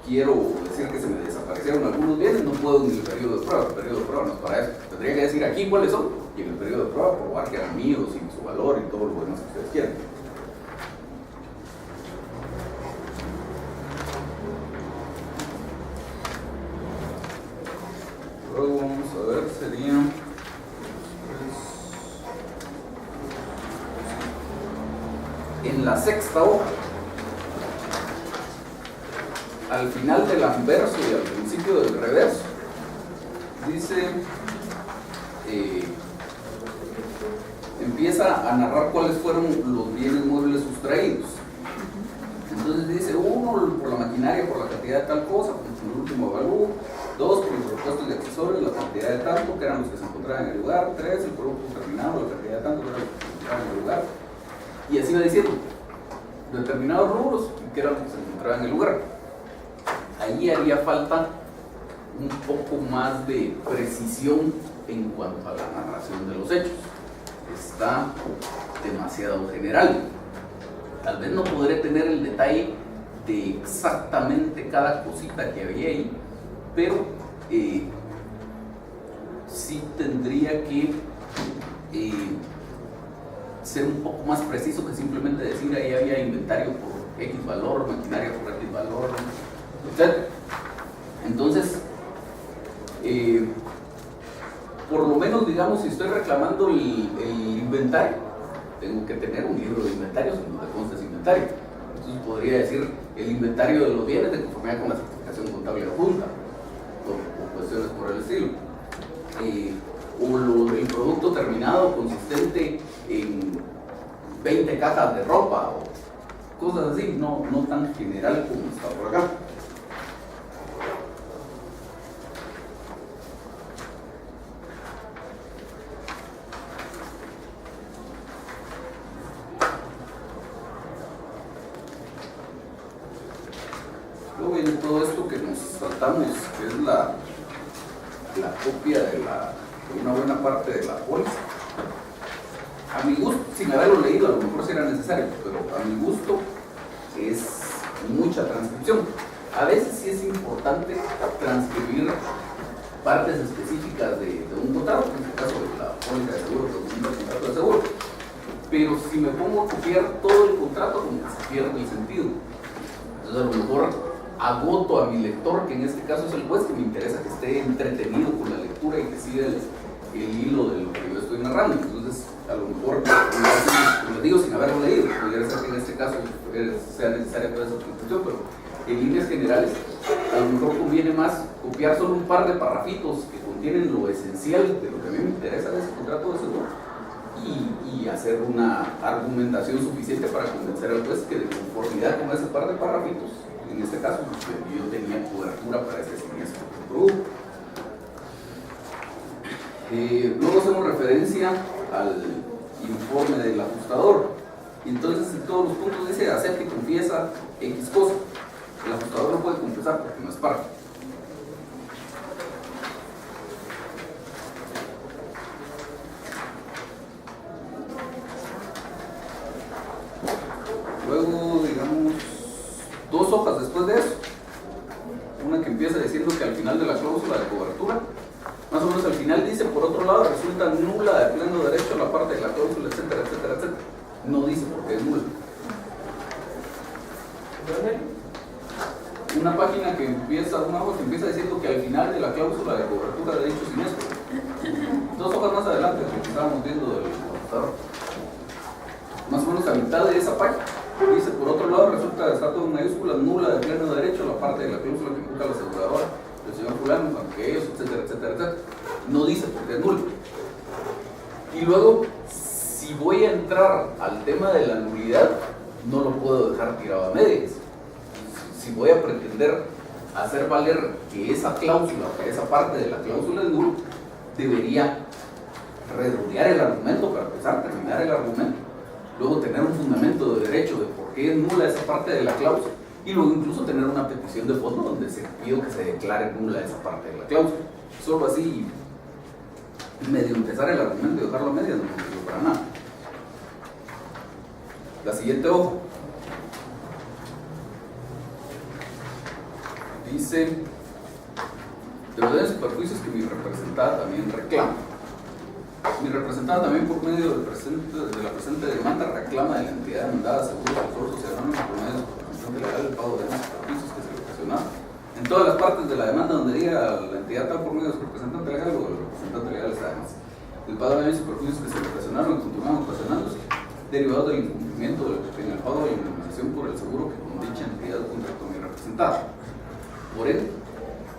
[SPEAKER 1] quiero decir que se me desaparecieron algunos bienes, no puedo en el periodo de prueba. El periodo de prueba no es para eso. Tendría que decir aquí cuáles son, y en el periodo de prueba probar que eran míos y su valor y todo lo demás que ustedes quieran. Luego vamos a ver, serían en la sexta hoja, al final del anverso y al principio del reverso, dice empieza a narrar cuáles fueron los bienes muebles sustraídos. Entonces dice, 1, por la maquinaria, por la cantidad de tal cosa, por el último avalúo. 2, por los repuestos de accesorios, la cantidad de tanto, que eran los que se encontraban en el lugar. 3, el producto terminado, la cantidad de tanto, que eran los que se encontraban en el lugar. Y así va diciendo, determinados rubros, que eran los que se encontraban en el lugar. Ahí haría falta un poco más de precisión en cuanto a la narración de los hechos. Está demasiado general. Tal vez no podré tener el detalle de exactamente cada cosita que había ahí, pero sí tendría que ser un poco más preciso que simplemente decir ahí había inventario por X valor, maquinaria por X valor, etc. Entonces, por lo menos, digamos, si estoy reclamando el inventario, tengo que tener un libro de inventarios en donde consta ese inventario. Entonces podría decir el inventario de los bienes de conformidad con la certificación contable adjunta o cuestiones por el estilo. O el producto terminado consistente en 20 cajas de ropa o cosas así, no tan general como está por acá. Luego viene todo esto que nos saltamos, que es la copia de una buena parte de la póliza. A mi gusto, sin haberlo leído, a lo mejor será necesario, pero a mi gusto es mucha transcripción. A veces sí es importante transcribir partes específicas de un contrato, en este caso de la póliza de seguro, que es un contrato de seguro. Pero si me pongo a copiar todo el contrato, como que se pierde el sentido. Entonces a lo mejor agoto a mi lector, que en este caso es el juez, que me interesa que esté entretenido con la lectura y que siga el hilo de lo que yo estoy narrando. Entonces, a lo mejor, como les digo, sin haberlo leído, pudiera ser que en este caso sea necesaria toda esa transcripción, pero en líneas generales, a lo mejor conviene más copiar solo un par de parrafitos que contienen lo esencial de lo que a mí me interesa de ese contrato de seguro y hacer una argumentación suficiente para convencer al juez que de conformidad con ese par de parrafitos, en este caso, yo tenía cobertura para ese siniestro producto. Luego hacemos referencia al informe del ajustador. Entonces, en todos los puntos dice acepta y confiesa X cosa. El ajustador no puede confesar porque no es parte. Luego, digamos, 2 hojas después de eso, una que empieza diciendo que al final de la cláusula de cobertura, más o menos al final dice, por otro lado, resulta nula de pleno derecho la parte de la cláusula, etcétera, etcétera, etcétera. No dice por qué es nula. Una página que empieza, una hoja que empieza diciendo que al final de la cláusula de cobertura de dicho siniestro. 2 hojas más adelante, que estábamos viendo del computador, más o menos a mitad de esa página. Dice, por otro lado, resulta, está todo en mayúsculas, nula de pleno derecho la parte de la cláusula que implica la aseguradora del señor fulano, aunque ellos, etcétera, etcétera, etcétera. No dice porque es nula. Y luego, si voy a entrar al tema de la nulidad, no lo puedo dejar tirado a medias. Si voy a pretender hacer valer que esa cláusula, que esa parte de la cláusula es nula, debería redondear el argumento para empezar, terminar el argumento. Luego tener un fundamento de derecho de por qué es nula esa parte de la cláusula y luego incluso tener una petición de fondo donde se pido que se declare nula esa parte de la cláusula. Solo así, medio empezar el argumento y dejarlo a medias no me sirve para nada. La siguiente hoja dice deudores y perjuicios que mi representada también reclama. Mi representada también por medio de la presente demanda reclama de la entidad demandada seguro del Foro Social Anónimo por medio de su representante legal el pago de los perjuicios que se le ocasionaron. En todas las partes de la demanda donde diga la entidad tal por medio de su representante legal o el representante legal está además. El pago de los perjuicios que se le ocasionaron y continuaron ocasionándose derivados del incumplimiento en el pago de la indemnización por el seguro que con dicha entidad contrató mi representada. Por ende,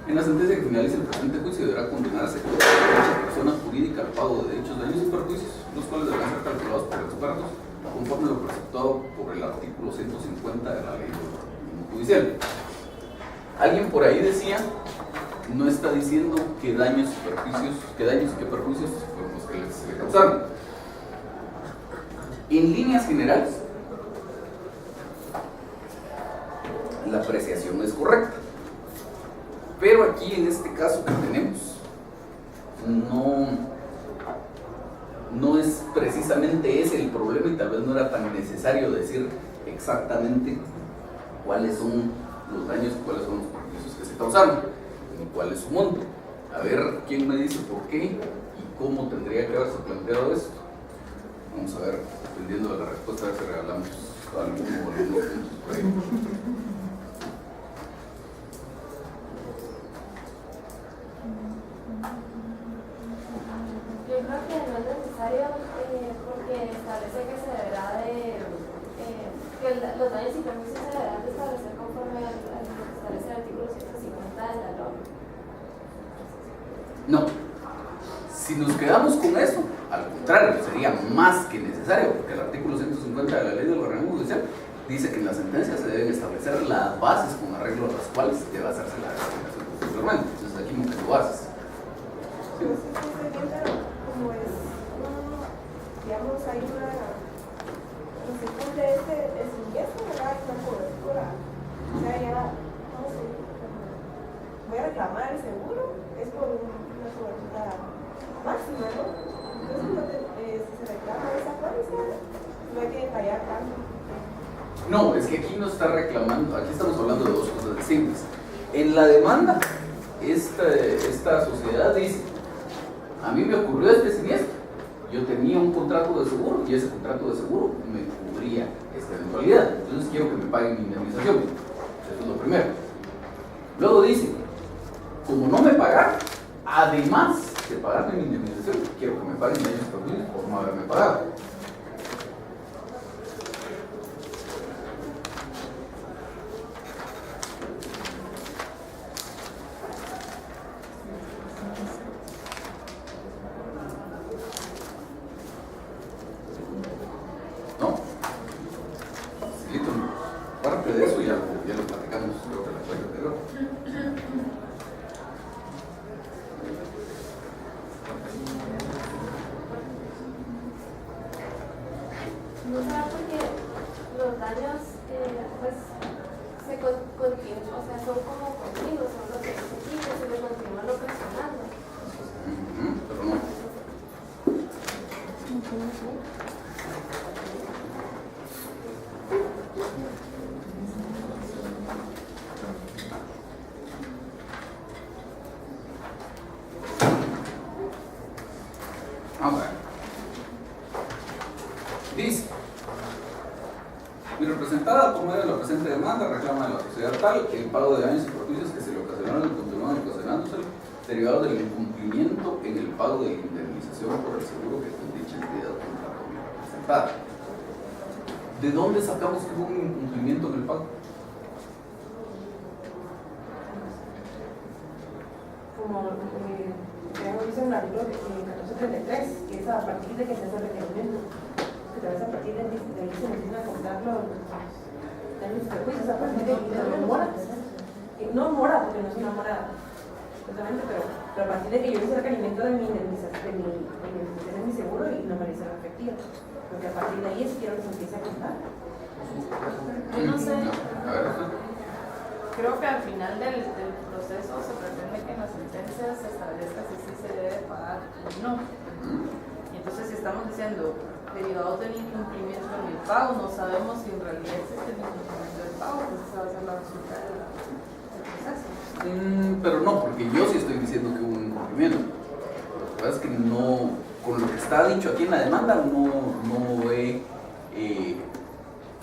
[SPEAKER 1] En la sentencia que finalice el presente juicio deberá condenarse a dicha persona jurídica al pago de dichos daños y perjuicios, los cuales deberán ser calculados por expertos conforme lo preceptado por el artículo 150 de la ley de orden judicial. Alguien por ahí decía, no está diciendo qué daños y qué perjuicios fueron los que se le causaron. En líneas generales, la apreciación es correcta, pero aquí en este caso que tenemos no es precisamente ese el problema y tal vez no era tan necesario decir exactamente cuáles son los daños y cuáles son los perjuicios que se causaron y cuál es su monto. A ver quién me dice por qué y cómo tendría que haberse planteado esto. Vamos a ver, dependiendo de la respuesta, a ver si regalamos algunos puntos por ahí.
[SPEAKER 9] Yo creo que no es necesario porque establece que se deberá de que los daños y perjuicios se deberán de establecer conforme a lo que establece el artículo 150 de la LOM.
[SPEAKER 1] No. Si nos quedamos con eso, al contrario, sería más que necesario, porque el artículo 150 de la ley del organismo judicial dice que en la sentencia se deben establecer las bases con arreglo a las cuales debe hacerse la determinación posteriormente. Entonces aquí no tengo bases.
[SPEAKER 6] Sí, pero como es, digamos, hay una, no se cumple el siniestro, ¿verdad? Hay una cobertura. O sea, ya, vamos a decir, voy a reclamar el seguro, es por una cobertura máxima, ¿no? Entonces, si se reclama esa póliza, no hay que detallar tanto.
[SPEAKER 1] No, es que aquí no está reclamando, aquí estamos hablando de dos cosas distintas. En la demanda, esta sociedad dice, a mí me ocurrió este siniestro, yo tenía un contrato de seguro y ese contrato de seguro me cubría esta eventualidad, entonces quiero que me paguen mi indemnización. Eso es lo primero. Luego dice, como no me pagaron, además de pagarme mi indemnización, quiero que me paguen daños y perjuicios por no haberme pagado. ¿No? Facilito, parte de eso ya lo platicamos, creo que la clase anterior.
[SPEAKER 9] No será porque los daños pues se continúan, o sea, son como continuos, son los que se quitan, se le continúan ocasionando.
[SPEAKER 1] Pero no. Vamos a ver. Dice, mi representada por medio de la presente demanda reclama de la sociedad tal el pago de daños y perjuicios que se le ocasionaron y continúan ocasionándose derivados del incumplimiento en el pago de la indemnización por el seguro que con dicha entidad contrató mi representada. ¿De dónde sacamos que hubo un incumplimiento en el pago?
[SPEAKER 2] Como ya dice en el artículo 1433, que es a partir de que se hace el requerimiento, que tal vez a partir de ahí se necesitan contar los daños y perjuicios, a partir de ahí no mora, no mora porque no es una mora totalmente, pero a partir de que yo hice el requerimiento de mi indemnización de mi seguro y no me lo hicieron efectivo, porque a partir de ahí es quiero que se empiece a contar.
[SPEAKER 7] Yo no sé.
[SPEAKER 1] A ver,
[SPEAKER 7] Creo que al final del proceso se pretende que en las sentencias se establezca si sí se debe pagar o no. Y entonces si estamos diciendo derivados del incumplimiento en el pago, no sabemos si en realidad existe el incumplimiento del pago, pues esa va a ser la resulta del proceso.
[SPEAKER 1] pero no, porque yo sí estoy diciendo que hubo un incumplimiento. Lo que pasa es que no, con lo que está dicho aquí en la demanda, no he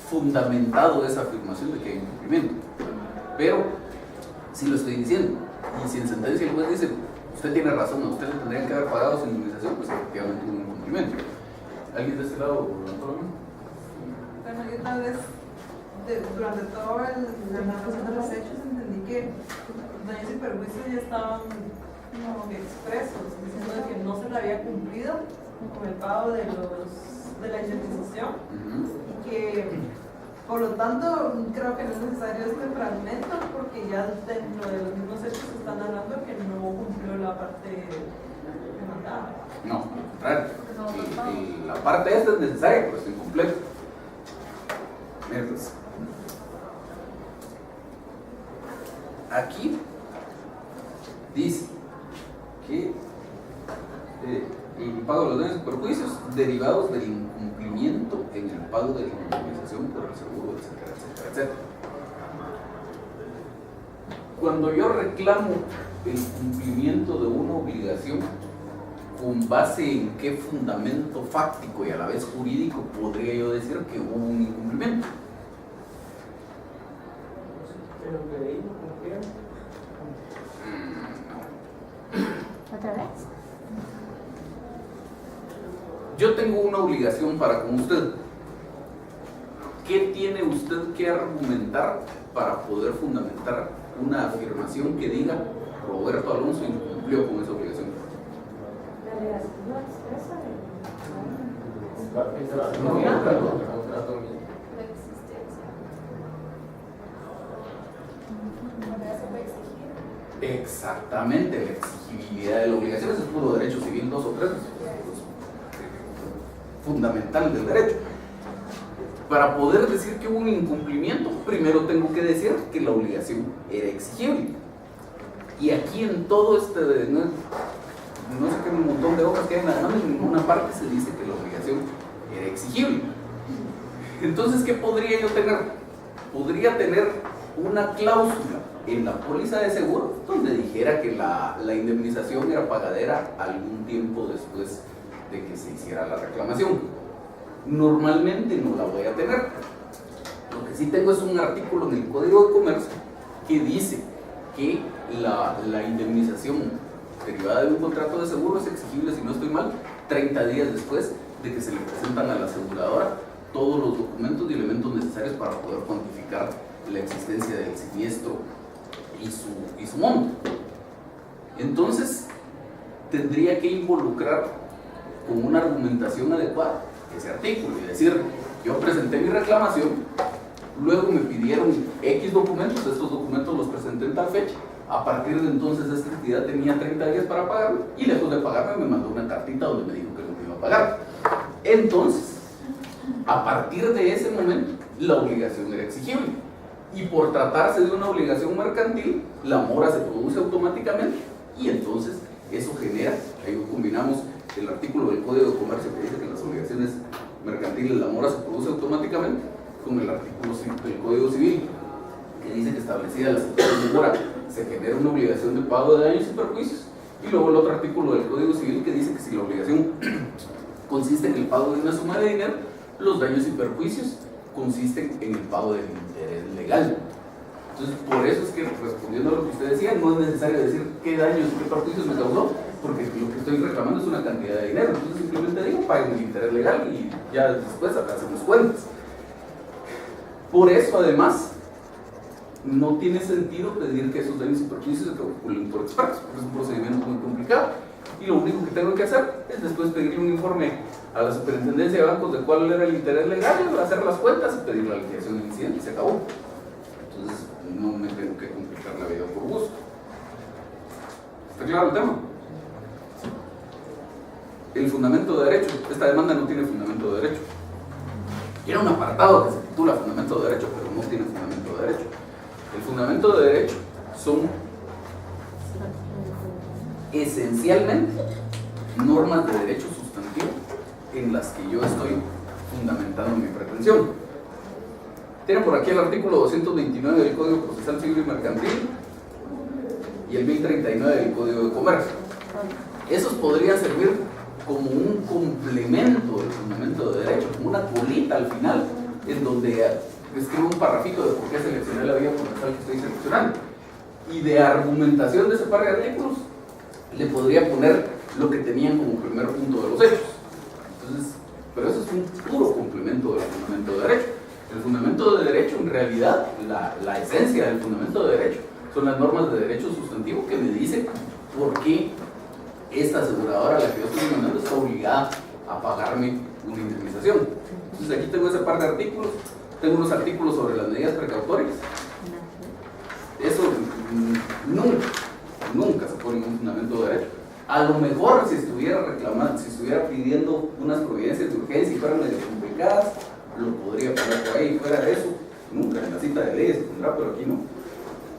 [SPEAKER 1] fundamentado esa afirmación de que hay incumplimiento. Pero sí lo estoy diciendo. Y si en sentencia el juez dice, usted tiene razón, a usted le tendrían que haber pagado su indemnización, pues efectivamente hubo un incumplimiento. ¿Alguien de este lado levantó la mano?
[SPEAKER 7] Bueno, yo tal vez durante todo el análisis de los hechos entendí que
[SPEAKER 11] daños y perjuicios ya estaban como que expresos, diciendo de que no se le había cumplido con el pago de la indemnización y que por lo tanto creo que no es necesario este fragmento porque ya dentro de los mismos hechos están hablando que no cumplió la parte demandada.
[SPEAKER 1] No, al contrario. La parte esta es necesaria, pero es incompleta. Miren, pues, aquí dice que el pago de los daños y perjuicios derivados del incumplimiento en el pago de la indemnización por el seguro, etcétera, etcétera, etcétera. Cuando yo reclamo el cumplimiento de una obligación, ¿con base en qué fundamento fáctico y a la vez jurídico podría yo decir que hubo un incumplimiento?
[SPEAKER 4] Pero que ahí no cumplieron.
[SPEAKER 10] ¿Otra vez?
[SPEAKER 1] Yo tengo una obligación para con usted. ¿Qué tiene usted que argumentar para poder fundamentar una afirmación que diga Roberto Alonso incumplió con esa obligación?
[SPEAKER 6] La legalidad expresa
[SPEAKER 1] No,
[SPEAKER 6] la existencia. La se puede exigir.
[SPEAKER 1] exactamente, la exigibilidad de la obligación es puro derecho civil 2 o 3, fundamental del derecho. Para poder decir que hubo un incumplimiento, primero tengo que decir que la obligación era exigible. Y aquí en todo este, no sé qué un montón de hojas que hay en ninguna parte se dice que la obligación era exigible. Entonces, ¿qué podría yo tener? Podría tener una cláusula en la póliza de seguro donde dijera que la indemnización era pagadera algún tiempo después de que se hiciera la reclamación. Normalmente no la voy a tener. Lo que sí tengo es un artículo en el Código de Comercio que dice que la indemnización derivada de un contrato de seguro es exigible, si no estoy mal, 30 días después de que se le presentan a la aseguradora todos los documentos y elementos necesarios para poder cuantificar la existencia del siniestro y su monto. Entonces, tendría que involucrar con una argumentación adecuada ese artículo y decir, yo presenté mi reclamación, luego me pidieron X documentos, estos documentos los presenté en tal fecha, a partir de entonces esta entidad tenía 30 días para pagarme y lejos de pagarme me mandó una cartita donde me dijo que no me iba a pagar. Entonces, a partir de ese momento, la obligación era exigible y por tratarse de una obligación mercantil, la mora se produce automáticamente y entonces eso genera, ahí combinamos el artículo del Código de Comercio que dice que en las obligaciones mercantiles la mora se produce automáticamente, con el artículo del Código Civil que dice que establecida la situación de mora se genera una obligación de pago de daños y perjuicios, y luego el otro artículo del Código Civil que dice que si la obligación consiste en el pago de una suma de dinero, los daños y perjuicios consisten en el pago del interés legal. Entonces, por eso es que, respondiendo a lo que usted decía, no es necesario decir qué daños y qué perjuicios me causó, porque lo que estoy reclamando es una cantidad de dinero. Entonces, simplemente digo, paguen el interés legal y ya después hacemos cuentas. Por eso, además, no tiene sentido pedir que esos daños y perjuicios se calculen por expertos, porque es un procedimiento muy complicado. Y lo único que tengo que hacer es después pedirle un informe a la Superintendencia de Bancos de cuál era el interés legal, hacer las cuentas y pedir la liquidación inicial y se acabó. Entonces, no me tengo que complicar la vida por gusto. ¿Está claro el tema? El fundamento de derecho. Esta demanda no tiene fundamento de derecho. Tiene un apartado que se titula fundamento de derecho, pero no tiene fundamento de derecho. El fundamento de derecho son esencialmente normas de derecho sustantivo en las que yo estoy fundamentando mi pretensión. Tienen por aquí el artículo 229 del Código Procesal Civil y Mercantil y el 1039 del Código de Comercio. Esos podrían servir como un complemento del fundamento de derecho, como una colita al final, en donde escribo un parrafito de por qué seleccioné la vía procesal que estoy seleccionando. Y de argumentación de ese par de artículos, le podría poner lo que tenían como primer punto de los hechos. Entonces, pero eso es un puro complemento del fundamento de derecho. El fundamento de derecho, en realidad, la esencia del fundamento de derecho son las normas de derecho sustantivo que me dicen por qué esta aseguradora a la que yo estoy demandando está obligada a pagarme una indemnización. Entonces aquí tengo ese par de artículos, tengo unos artículos sobre las medidas precautorias. Eso nunca se pone en un fundamento de derecho. A lo mejor si estuviera reclamando, si estuviera pidiendo unas providencias de urgencia y fueran medio complicadas, lo podría poner por ahí. Fuera de eso, nunca en la cita de leyes se pondrá, pero aquí no.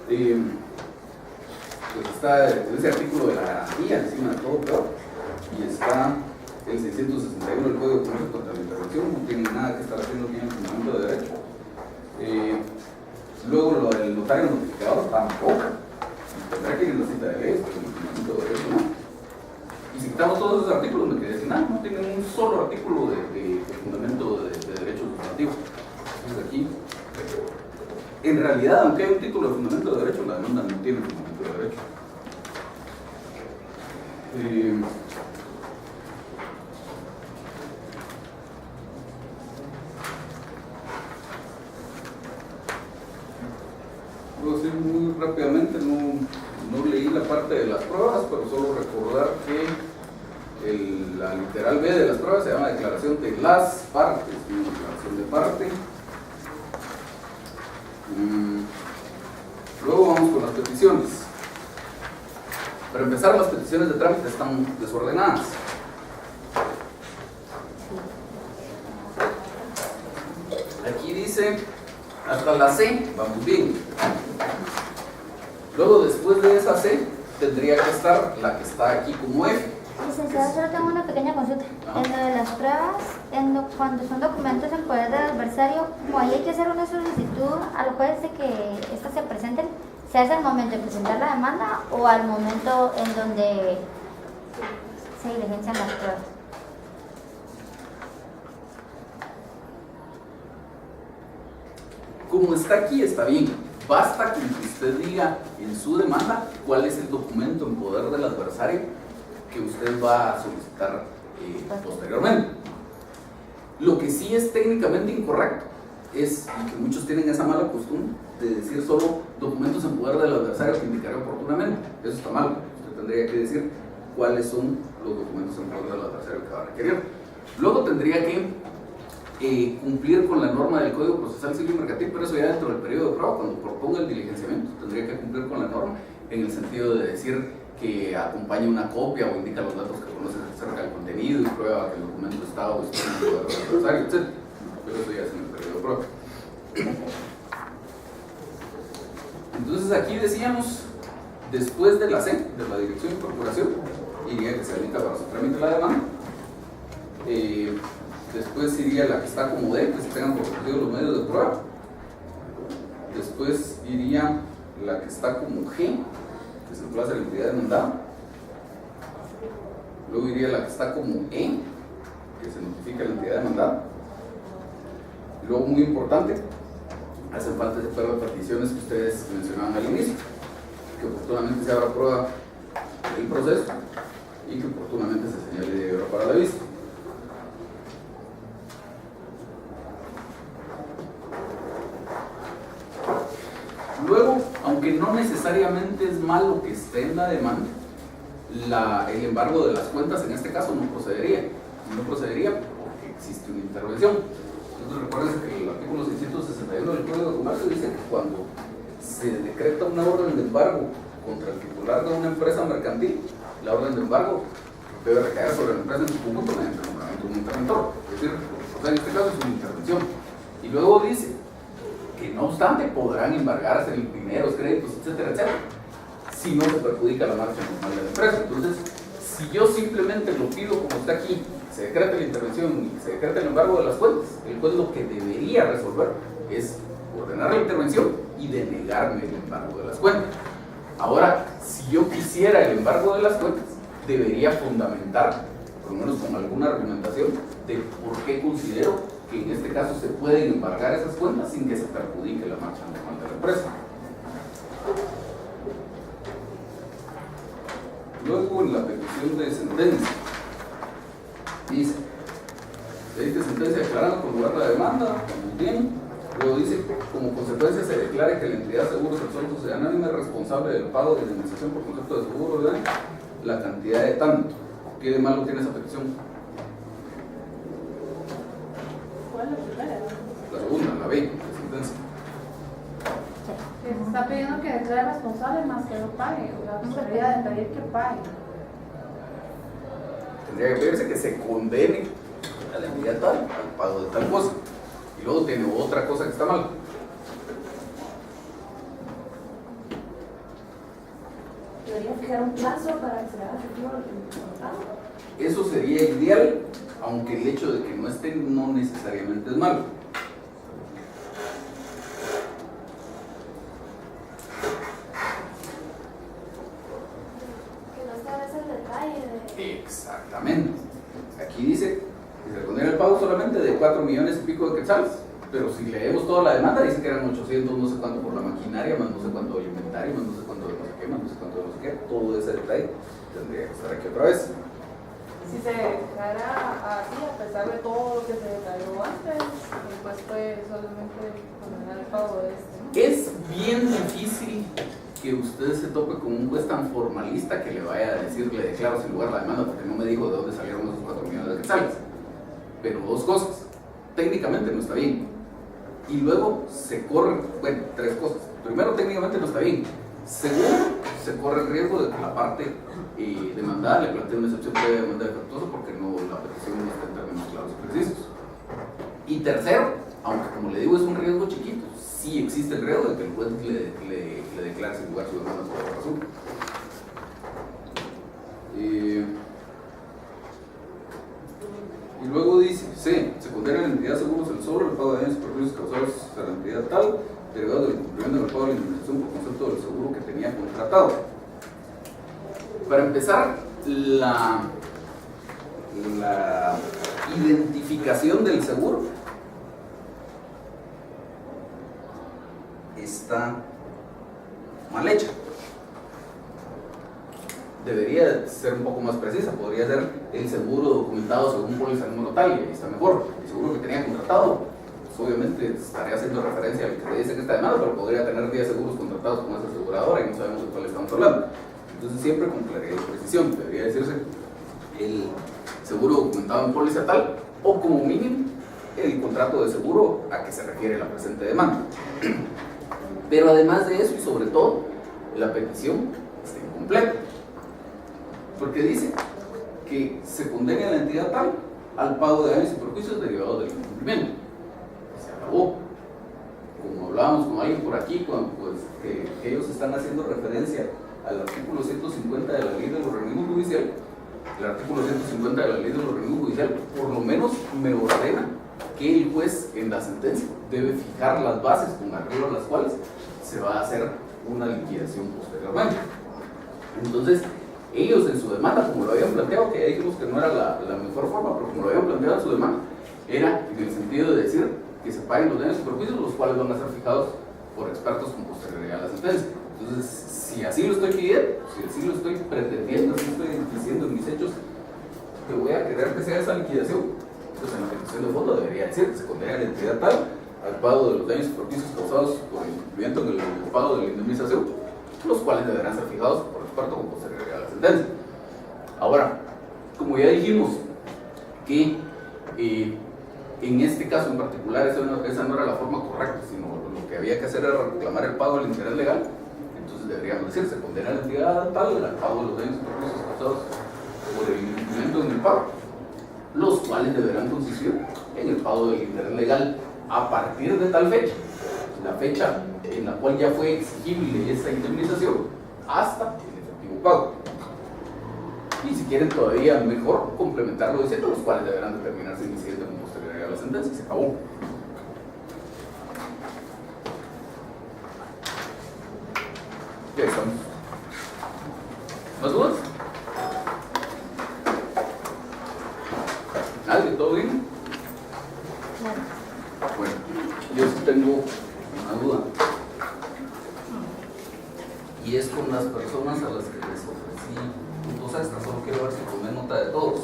[SPEAKER 1] Pues está ese artículo de la garantía encima de todo peor, y está el 661 del Código de Comercio contra la Intervención, no tiene nada que estar haciendo bien en el fundamento de derecho. Luego lo del notario notificador tampoco, tendrá que ir en la cita de leyes, porque en el fundamento de derecho no. Y si quitamos todos esos artículos me quedé sin nada, no tienen un solo artículo de fundamento de derecho sustantivo. Entonces aquí, en realidad, aunque hay un título de fundamento de derecho, la demanda no tiene fundamento de derecho. Puedo decir muy rápidamente, no leí la parte de las pruebas, pero solo recordar que la literal B de las pruebas se llama declaración de las partes, una declaración de parte. Luego vamos con las peticiones. Para empezar, las peticiones de trámite están desordenadas. Aquí dice hasta la C, vamos bien. Luego, después de esa C, tendría que estar la que está aquí como F.
[SPEAKER 10] Licenciado, solo tengo una pequeña consulta. En lo de las pruebas, cuando son documentos en poder del adversario, como ahí hay que hacer una solicitud al juez de que estas se presenten, ¿se hace al momento de presentar la demanda o al momento en donde se diligencian las pruebas?
[SPEAKER 1] Como está aquí, está bien. Basta con que usted diga en su demanda cuál es el documento en poder del adversario que usted va a solicitar posteriormente. Lo que sí es técnicamente incorrecto es, y que muchos tienen esa mala costumbre, de decir solo documentos en poder del adversario que indicaré oportunamente. Eso está mal. Usted tendría que decir cuáles son los documentos en poder del adversario que va a requerir. Luego tendría que cumplir con la norma del Código Procesal Civil y Mercantil, pero eso ya dentro del periodo de prueba, cuando proponga el diligenciamiento, tendría que cumplir con la norma en el sentido de decir que acompañe una copia o indica los datos que conoce acerca del contenido y prueba que el documento está o está en el poder del adversario, etc. Pero eso ya es en el periodo de prueba. Entonces aquí decíamos, después de la C, de la dirección de procuración, iría que se habilita para su trámite la demanda. Después iría la que está como D, que se tengan por conocido los medios de prueba. Después iría la que está como G, que se emplaza la entidad demandada. Luego iría la que está como E, que se notifica la entidad demandada. Y luego, muy importante, hacen falta ese par de peticiones que ustedes mencionaban al inicio, que oportunamente se abra prueba del proceso y que oportunamente se señale de obra para la vista. Luego, aunque no necesariamente es malo que esté en la demanda, el embargo de las cuentas en este caso no procedería. No procedería porque existe una intervención. Entonces recuerden que el artículo 661 del Código de Comercio dice que cuando se decreta una orden de embargo contra el titular de una empresa mercantil, la orden de embargo debe recaer sobre la empresa en su conjunto mediante el nombramiento de un interventor. Es decir, en este caso es una intervención. Y luego dice que no obstante podrán embargarse dineros, créditos, etcétera, etcétera, si no se perjudica la marcha normal de la empresa. Entonces, si yo simplemente lo pido como está aquí, se decreta la intervención y se decreta el embargo de las cuentas, el juez lo que debería resolver es ordenar la intervención y denegarme el embargo de las cuentas. Ahora, si yo quisiera el embargo de las cuentas, debería fundamentar, por lo menos con alguna argumentación, de por qué considero que en este caso se pueden embargar esas cuentas sin que se perjudique la marcha normal de la empresa. Luego, en la petición de sentencia, dice: se dicta sentencia declarando por lugar la demanda, muy bien, Luego dice, como consecuencia se declara que la entidad de seguros del Sol Sociedad Anónima es responsable del pago de indemnización por concepto de seguro de la cantidad de tanto. ¿Qué de malo tiene esa petición?
[SPEAKER 7] ¿Cuál es la primera?
[SPEAKER 1] La segunda, la B, la sentencia.
[SPEAKER 2] Que se está pidiendo que declare responsable más que lo pague. La responsabilidad de pedir que pague.
[SPEAKER 1] Tendría que pedirse que se condene a la entidad tal al pago de tal cosa. Y luego tiene otra cosa que está mal.
[SPEAKER 9] Debería fijar un plazo para que se le haga efectivo lo que contratado.
[SPEAKER 1] Eso sería ideal, aunque el hecho de que no esté no necesariamente es malo.
[SPEAKER 9] Que no establece el detalle de...
[SPEAKER 1] Exactamente. Aquí dice que se condena el pago solamente de 4 millones y pico de quetzales. Pero si leemos toda la demanda, dice que eran 800, no sé cuánto por la maquinaria, más no sé cuánto del inventario, más no sé cuánto de no sé qué, más no sé cuánto de no sé qué. Todo ese detalle tendría que estar aquí otra vez.
[SPEAKER 7] Si se dejara así, a pesar de todo lo que se detalló antes, pues fue solamente condenar el pago de este, ¿no?
[SPEAKER 1] Es bien difícil que usted se tope con un juez tan formalista que le vaya a decir, le declaro sin lugar la demanda, porque no me dijo de dónde salieron esos 4 millones de quetzales. Pero dos cosas, técnicamente no está bien. Y luego se corre, bueno, 3 cosas. Primero, técnicamente no está bien. Segundo, se corre el riesgo de que la parte demandada le plantee una excepción previa de demanda defectuosa porque no, la petición no está en términos claros y precisos. Y tercero, aunque como le digo es un riesgo chiquito, sí existe el riesgo de que el juez le declare sin lugar su demanda por otra razón. Y luego dice, C, se condena a la entidad seguros el sobre el pago de daños y perjuicios causados a la entidad tal, derivado del incumplimiento del pago de la indemnización por concepto del seguro que tenía contratado. Para empezar, la identificación del seguro está mal hecha. Debería ser un poco más precisa, podría ser el seguro documentado según póliza número tal, y ahí está mejor. El seguro que tenía contratado, pues obviamente estaría haciendo referencia al que se dice que está demanda, pero podría tener 10 seguros contratados con esa aseguradora y no sabemos de cuál estamos hablando. Entonces siempre con claridad y precisión debería decirse el seguro documentado en póliza tal, o como mínimo el contrato de seguro a que se refiere la presente demanda. Pero además de eso y sobre todo, la petición está incompleta. Porque dice que se condena a la entidad tal al pago de daños y perjuicios derivados del incumplimiento. Se acabó. Como hablábamos con alguien por aquí, cuando, pues, que ellos están haciendo referencia al artículo 150 de la Ley de los Organismos Judiciales. El artículo 150 de la Ley de los Organismos Judiciales por lo menos me ordena que el juez en la sentencia debe fijar las bases con arreglo a las cuales se va a hacer una liquidación posteriormente. Entonces, ellos en su demanda, como lo habían planteado, que ya dijimos que no era la mejor forma, pero como lo habían planteado en su demanda, era en el sentido de decir que se paguen los daños y perjuicios, los cuales van a ser fijados por expertos con posterioridad a la sentencia. Entonces, si así lo estoy pidiendo, si así lo estoy pretendiendo, así estoy diciendo en mis hechos que voy a querer que sea esa liquidación, entonces en la petición de fondo debería decir que se condena a la entidad tal al pago de los daños y perjuicios causados por el incumplimiento en el pago de la indemnización, los cuales deberán ser fijados por experto con posterioridad a la sentencia. Ahora, como ya dijimos que en este caso en particular esa no era la forma correcta, sino lo que había que hacer era reclamar el pago del interés legal, entonces deberíamos decir, se condena a la entidad tal al pago de los daños y perjuicios causados por el incumplimiento en el pago, los cuales deberán consistir en el pago del interés legal a partir de tal fecha, la fecha en la cual ya fue exigible esa indemnización, hasta el efectivo pago. Y si quieren todavía mejor complementarlo diciendo, los cuales deberán determinarse inicialmente con posterioridad a la sentencia y se acabó. Ya estamos. ¿Más dudas? ¿Nadie? ¿Todo bien? Bueno, yo sí tengo una duda. Y es con las personas a las que les ofrecí puntos extras. Solo quiero ver si tomé nota de todos.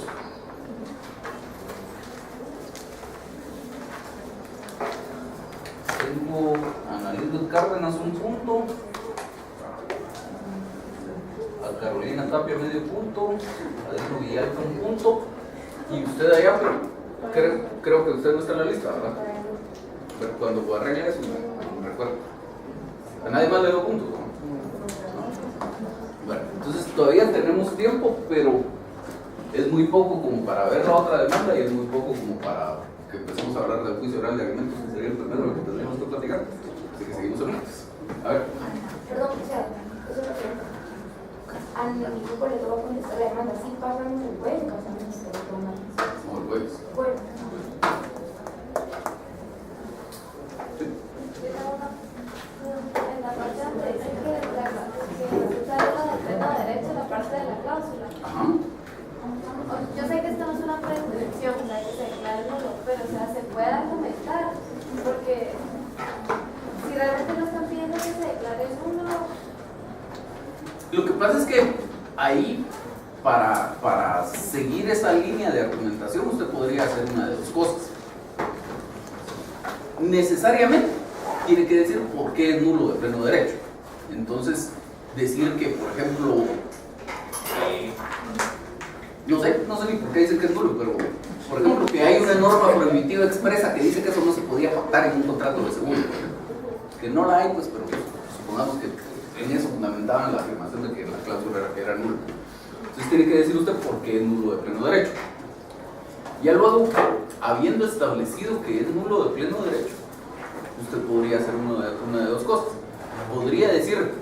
[SPEAKER 1] Cárdenas un punto, a Carolina Tapia medio punto, a Adriano Villalta un punto, y usted allá, pero creo que usted no está en la lista, ¿verdad? Pero cuando arregle eso, me recuerdo. A nadie más le dio puntos, ¿no? Bueno, entonces todavía tenemos tiempo, pero es muy poco como para ver la otra demanda y es muy poco como para que empecemos a hablar del juicio oral de alimentos, que sería el primero lo que tendríamos que platicar. Así que seguimos en martes. A ver.
[SPEAKER 9] Perdón, o sea, eso es lo que a mi grupo le toca contestar la demanda. ¿Sí pagan el jueves o también se le toma?
[SPEAKER 1] O el jueves.
[SPEAKER 9] Bueno.
[SPEAKER 1] Sí.
[SPEAKER 8] En la parte donde dice que se sale la de pleno derecho, la parte de la cláusula.
[SPEAKER 1] Ajá.
[SPEAKER 8] Yo sé que esto no es una prescripción, o sea, que se declare nulo, pero o sea, se puede argumentar, porque si realmente no están pidiendo que se declare nulo.
[SPEAKER 1] Lo que pasa es que ahí, para seguir esa línea de argumentación, usted podría hacer una de dos cosas. Necesariamente tiene que decir por qué es nulo de pleno derecho. Entonces, decir que, por ejemplo, no sé ni por qué dicen que es nulo, pero por ejemplo, que hay una norma prohibitiva expresa que dice que eso no se podía pactar en un contrato de seguro, por ejemplo. Que no la hay, pues, pero supongamos que en eso fundamentaban la afirmación de que la cláusula era nula. Entonces tiene que decir usted por qué es nulo de pleno derecho. Ya luego, habiendo establecido que es nulo de pleno derecho, usted podría hacer una de dos cosas. Podría decir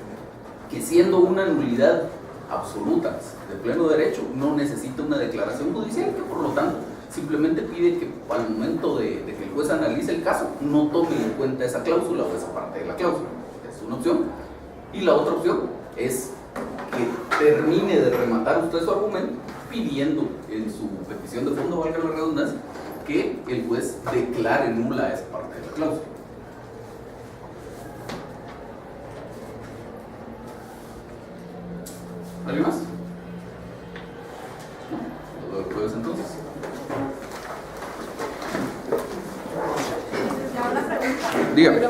[SPEAKER 1] que siendo una nulidad absoluta de pleno derecho, no necesita una declaración judicial, que por lo tanto simplemente pide que al momento de que el juez analice el caso, no tome en cuenta esa cláusula o esa parte de la cláusula. Es una opción. Y la otra opción es que termine de rematar usted su argumento pidiendo en su petición de fondo, valga la redundancia, que el juez declare nula esa parte de la cláusula. ¿Alguien más? ¿No? ¿Lo jueves entonces?
[SPEAKER 8] Ya una pregunta.
[SPEAKER 1] Dígame.
[SPEAKER 8] La